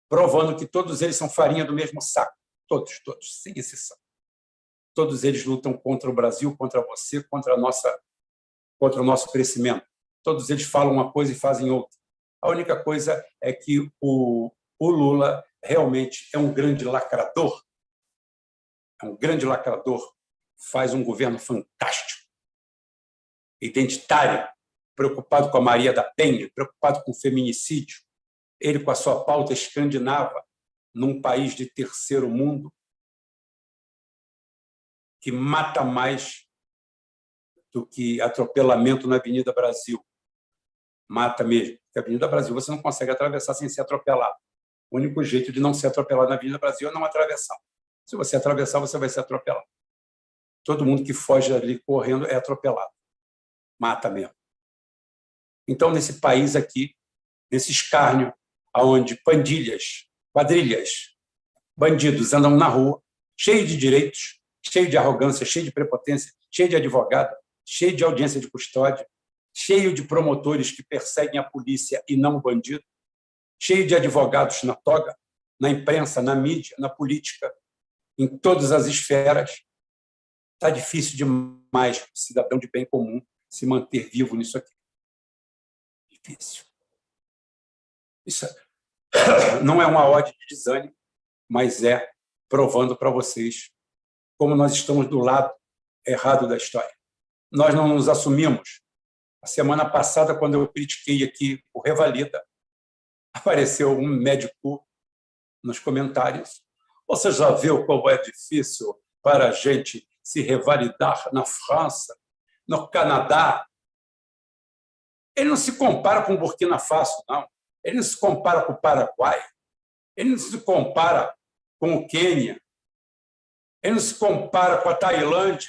Provando que todos eles são farinha do mesmo saco. Todos, sem exceção. Todos eles lutam contra o Brasil, contra você, contra o nosso crescimento. Todos eles falam uma coisa e fazem outra. A única coisa é que o Lula realmente é um grande lacrador. É um grande lacrador. Faz um governo fantástico. Identitário, preocupado com a Maria da Penha, preocupado com o feminicídio. Ele com a sua pauta escandinava, num país de terceiro mundo, que mata mais do que atropelamento na Avenida Brasil. Mata mesmo. Porque a Avenida Brasil você não consegue atravessar sem ser atropelado. O único jeito de não ser atropelado na Avenida Brasil é não atravessar. Se você atravessar, você vai ser atropelado. Todo mundo que foge ali correndo é atropelado. Mata mesmo. Então, nesse país aqui, nesse escárnio, onde pandilhas, quadrilhas, bandidos andam na rua, cheio de direitos, cheio de arrogância, cheio de prepotência, cheio de advogado, cheio de audiência de custódia, cheio de promotores que perseguem a polícia e não o bandido, cheio de advogados na toga, na imprensa, na mídia, na política, em todas as esferas. Está difícil demais para o cidadão de bem comum se manter vivo nisso aqui. Difícil. Isso não é uma ode de desânimo, mas é provando para vocês como nós estamos do lado errado da história. Nós não nos assumimos. A semana passada, quando eu critiquei aqui o Revalida, apareceu um médico nos comentários. Você já viu como é difícil para a gente se revalidar na França, no Canadá? Ele não se compara com o Burkina Faso, não. Ele não se compara com o Paraguai. Ele não se compara com o Quênia. Ele não se compara com a Tailândia,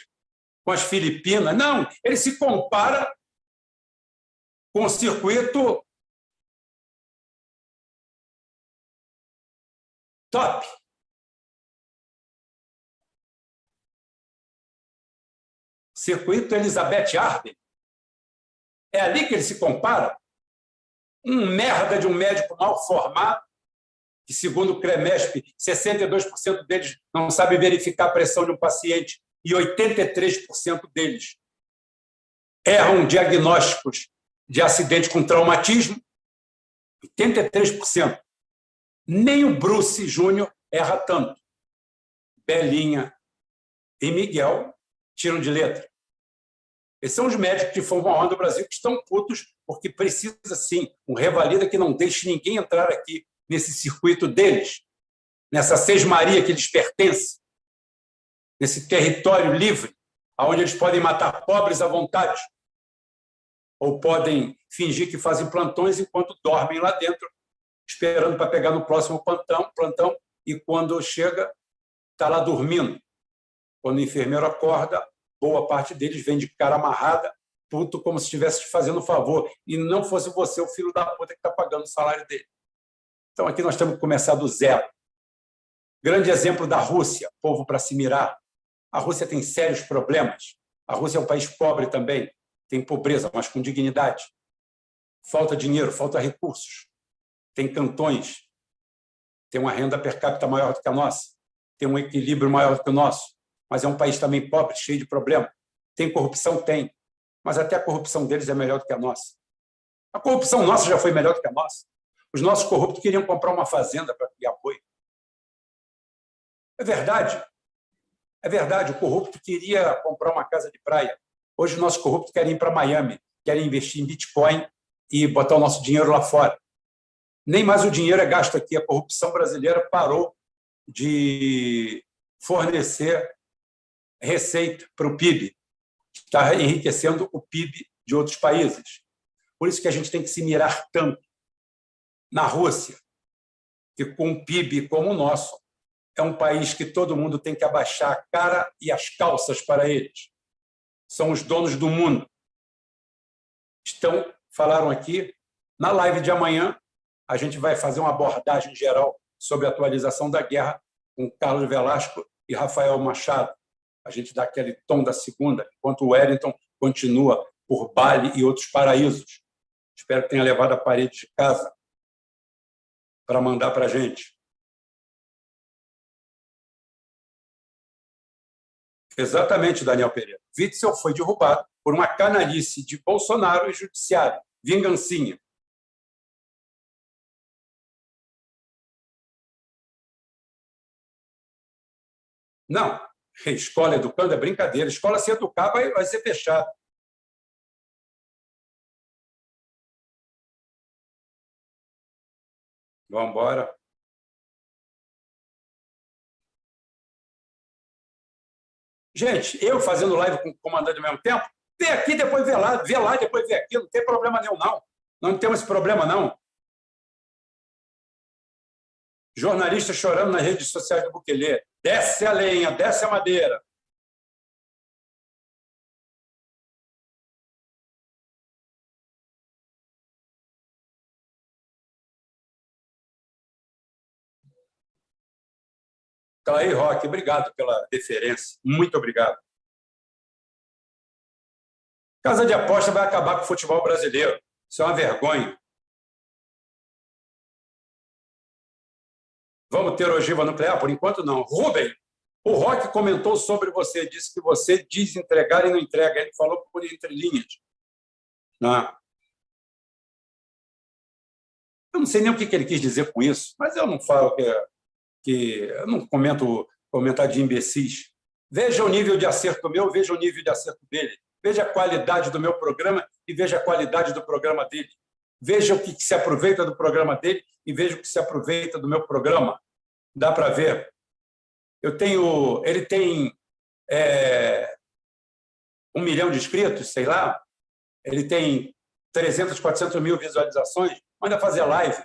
com as Filipinas. Não, ele se compara com o circuito top. Circuito Elizabeth Arden. É ali que ele se compara. Um merda de um médico mal formado, que, segundo o CREMESP, 62% deles não sabe verificar a pressão de um paciente e 83% deles erram diagnósticos de acidente com traumatismo, 83%. Nem o Bruce Júnior erra tanto. Belinha e Miguel tiram de letra. Esses são os médicos de Fórmula 1 do Brasil que estão putos porque precisa, sim, um revalida que não deixe ninguém entrar aqui nesse circuito deles, nessa sesmaria que lhes pertence, nesse território livre, onde eles podem matar pobres à vontade ou podem fingir que fazem plantões enquanto dormem lá dentro, esperando para pegar no próximo plantão e, quando chega, está lá dormindo. Quando o enfermeiro acorda, boa parte deles vem de cara amarrada, puto, como se estivesse te fazendo um favor, e não fosse você o filho da puta que está pagando o salário dele. Então, aqui nós temos que começar do zero. Grande exemplo da Rússia, povo para se mirar. A Rússia tem sérios problemas. A Rússia é um país pobre também, tem pobreza, mas com dignidade. Falta dinheiro, falta recursos. Tem cantões, tem uma renda per capita maior do que a nossa, tem um equilíbrio maior do que o nosso, mas é um país também pobre, cheio de problema. Tem corrupção? Tem, mas até a corrupção deles é melhor do que a nossa. A corrupção nossa já foi melhor do que a nossa. Os nossos corruptos queriam comprar uma fazenda para criar boi. É verdade. É verdade, o corrupto queria comprar uma casa de praia. Hoje, os nossos corruptos querem ir para Miami, querem investir em Bitcoin e botar o nosso dinheiro lá fora. Nem mais o dinheiro é gasto aqui. A corrupção brasileira parou de fornecer receita para o PIB. Está enriquecendo o PIB de outros países. Por isso que a gente tem que se mirar tanto na Rússia, que com um PIB como o nosso, é um país que todo mundo tem que abaixar a cara e as calças para eles. São os donos do mundo. Falaram aqui, na live de amanhã, a gente vai fazer uma abordagem geral sobre a atualização da guerra com Carlos Velasco e Rafael Machado. A gente dá aquele tom da segunda, enquanto o Wellington continua por Bali e outros paraísos. Espero que tenha levado a parede de casa para mandar para a gente. Exatamente, Daniel Pereira. Witzel foi derrubado por uma canalice de Bolsonaro e judiciário. Vingancinha. Não, escola educando é brincadeira. Escola se educar vai ser fechada. Vamos embora. Gente, eu fazendo live com o comandante ao mesmo tempo, vê aqui, depois vê lá, depois vê aqui, não tem problema nenhum, não. Não temos esse problema, não. Jornalista chorando nas redes sociais do Bukele. Desce a lenha, desce a madeira. Então aí, Roque, obrigado pela deferência. Muito obrigado. Casa de aposta vai acabar com o futebol brasileiro. Isso é uma vergonha. Vamos ter ogiva nuclear? Por enquanto, não. Rubem, o Roque comentou sobre você, disse que você diz entregar e não entrega. Ele falou por entrelinhas. Não. Eu não sei nem o que ele quis dizer com isso, mas eu não falo que eu não comentar de imbecis. Veja o nível de acerto meu, veja o nível de acerto dele. Veja a qualidade do meu programa e veja a qualidade do programa dele. Veja o que se aproveita do programa dele e veja o que se aproveita do meu programa. Dá para ver. Ele tem 1 milhão de inscritos, sei lá. Ele tem 300, 400 mil visualizações. Manda fazer live.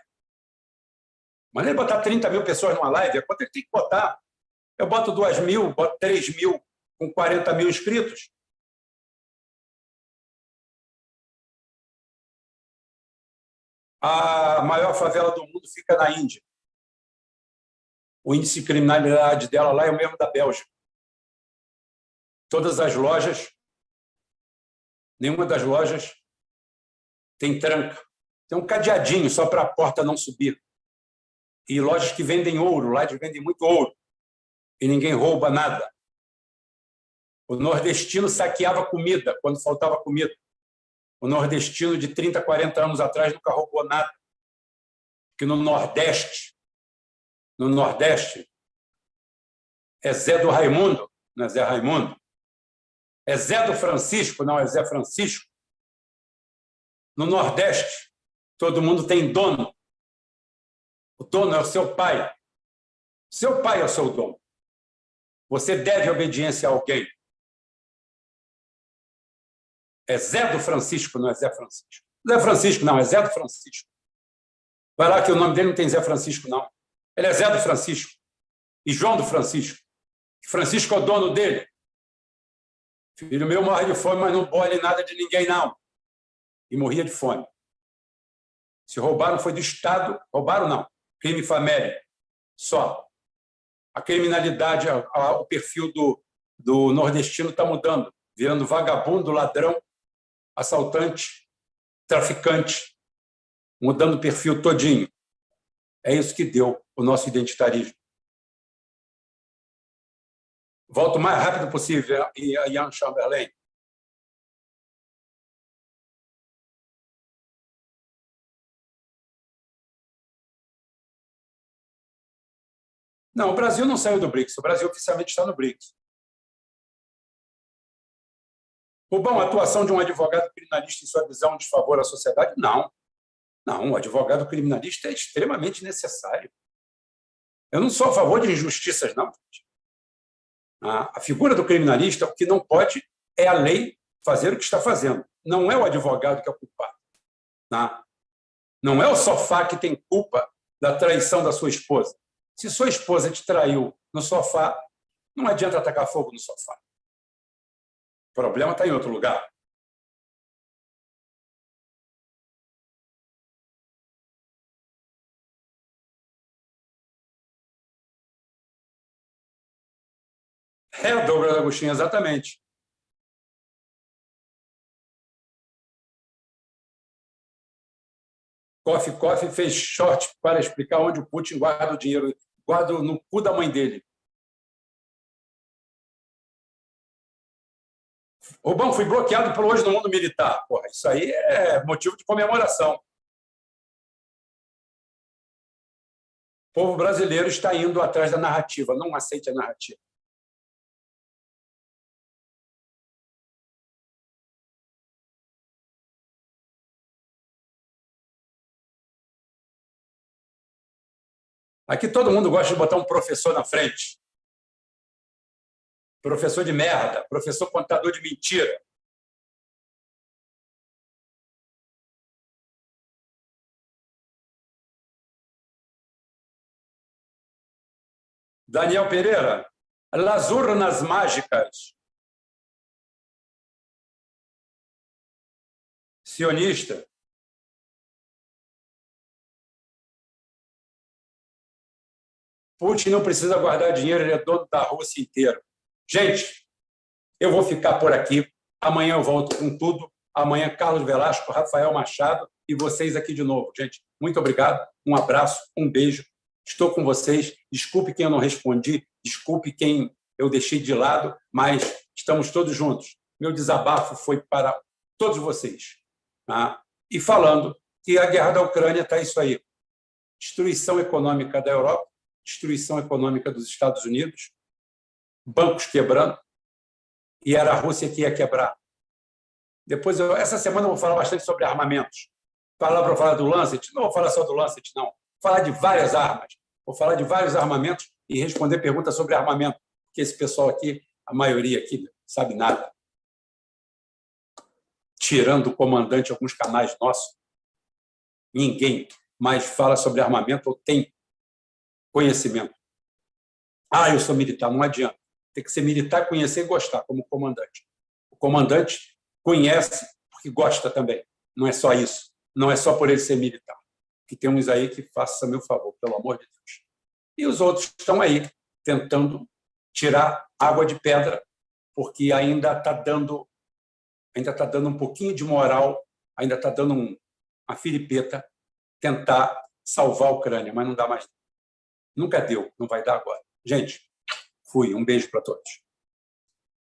Manda ele botar 30 mil pessoas numa live. Quanto ele tem que botar? Eu boto 2 mil, boto 3 mil com 40 mil inscritos. A maior favela do mundo fica na Índia. O índice de criminalidade dela lá é o mesmo da Bélgica. Todas as lojas, nenhuma das lojas tem tranca. Tem um cadeadinho só para a porta não subir. E lojas que vendem ouro, lá eles vendem muito ouro. E ninguém rouba nada. O nordestino saqueava comida quando faltava comida. O nordestino de 30, 40 anos atrás nunca roubou nada. Que no Nordeste é Zé do Raimundo, não é Zé Raimundo. É Zé do Francisco, não é Zé Francisco. No Nordeste, todo mundo tem dono. O dono é o seu pai. Seu pai é o seu dono. Você deve obediência a alguém. É Zé do Francisco, não é Zé Francisco. Zé Francisco, não, é Zé do Francisco. Vai lá que o nome dele não tem Zé Francisco, não. Ele é Zé do Francisco. E João do Francisco. Francisco é o dono dele. Filho meu morre de fome, mas não bole nada de ninguém, não. E morria de fome. Se roubaram, foi do Estado. Roubaram, não. Crime família. Só. A criminalidade, o perfil do nordestino está mudando, virando vagabundo, ladrão, assaltante, traficante, mudando o perfil todinho. É isso que deu o nosso identitarismo. Volto o mais rápido possível a Ian Chamberlain. Não, o Brasil não saiu do BRICS. O Brasil oficialmente está no BRICS. Rubão, a atuação de um advogado criminalista em sua visão desfavor à sociedade? Não. Não, o advogado criminalista é extremamente necessário. Eu não sou a favor de injustiças, não. A figura do criminalista, o que não pode é a lei fazer o que está fazendo. Não é o advogado que é o culpado. Não é o sofá que tem culpa da traição da sua esposa. Se sua esposa te traiu no sofá, não adianta atacar fogo no sofá. O problema está em outro lugar. É, Douglas Agostinho, exatamente. Koff fez short para explicar onde o Putin guarda o dinheiro. Guarda no cu da mãe dele. Rubão, fui bloqueado por Hoje no Mundo Militar. Porra, isso aí é motivo de comemoração. O povo brasileiro está indo atrás da narrativa, não aceite a narrativa. Aqui todo mundo gosta de botar um professor na frente. Professor de merda, professor contador de mentira. Daniel Pereira, las urnas mágicas. Sionista. Putin não precisa guardar dinheiro, ele é dono da Rússia inteira. Gente, eu vou ficar por aqui. Amanhã eu volto com tudo. Amanhã, Carlos Velasco, Rafael Machado e vocês aqui de novo. Gente, muito obrigado. Um abraço, um beijo. Estou com vocês. Desculpe quem eu não respondi, desculpe quem eu deixei de lado, mas estamos todos juntos. Meu desabafo foi para todos vocês. Tá? E falando que a guerra da Ucrânia está isso aí. Destruição econômica da Europa, destruição econômica dos Estados Unidos, bancos quebrando, e era a Rússia que ia quebrar. Depois, essa semana eu vou falar bastante sobre armamentos. Para falar do Lancet, não vou falar só do Lancet, não. Vou falar de várias armas. Vou falar de vários armamentos e responder perguntas sobre armamento, porque esse pessoal aqui, a maioria aqui, não sabe nada. Tirando o comandante de alguns canais nossos, ninguém mais fala sobre armamento ou tem conhecimento. Eu sou militar, não adianta. Tem que ser militar, conhecer e gostar, como comandante. O comandante conhece porque gosta também. Não é só isso. Não é só por ele ser militar. Que tem uns aí que façam meu favor, pelo amor de Deus. E os outros estão aí tentando tirar água de pedra, porque ainda está dando um pouquinho de moral, ainda está dando uma filipeta tentar salvar a Ucrânia, mas não dá mais. Nunca deu, não vai dar agora. Gente, fui. Um beijo para todos.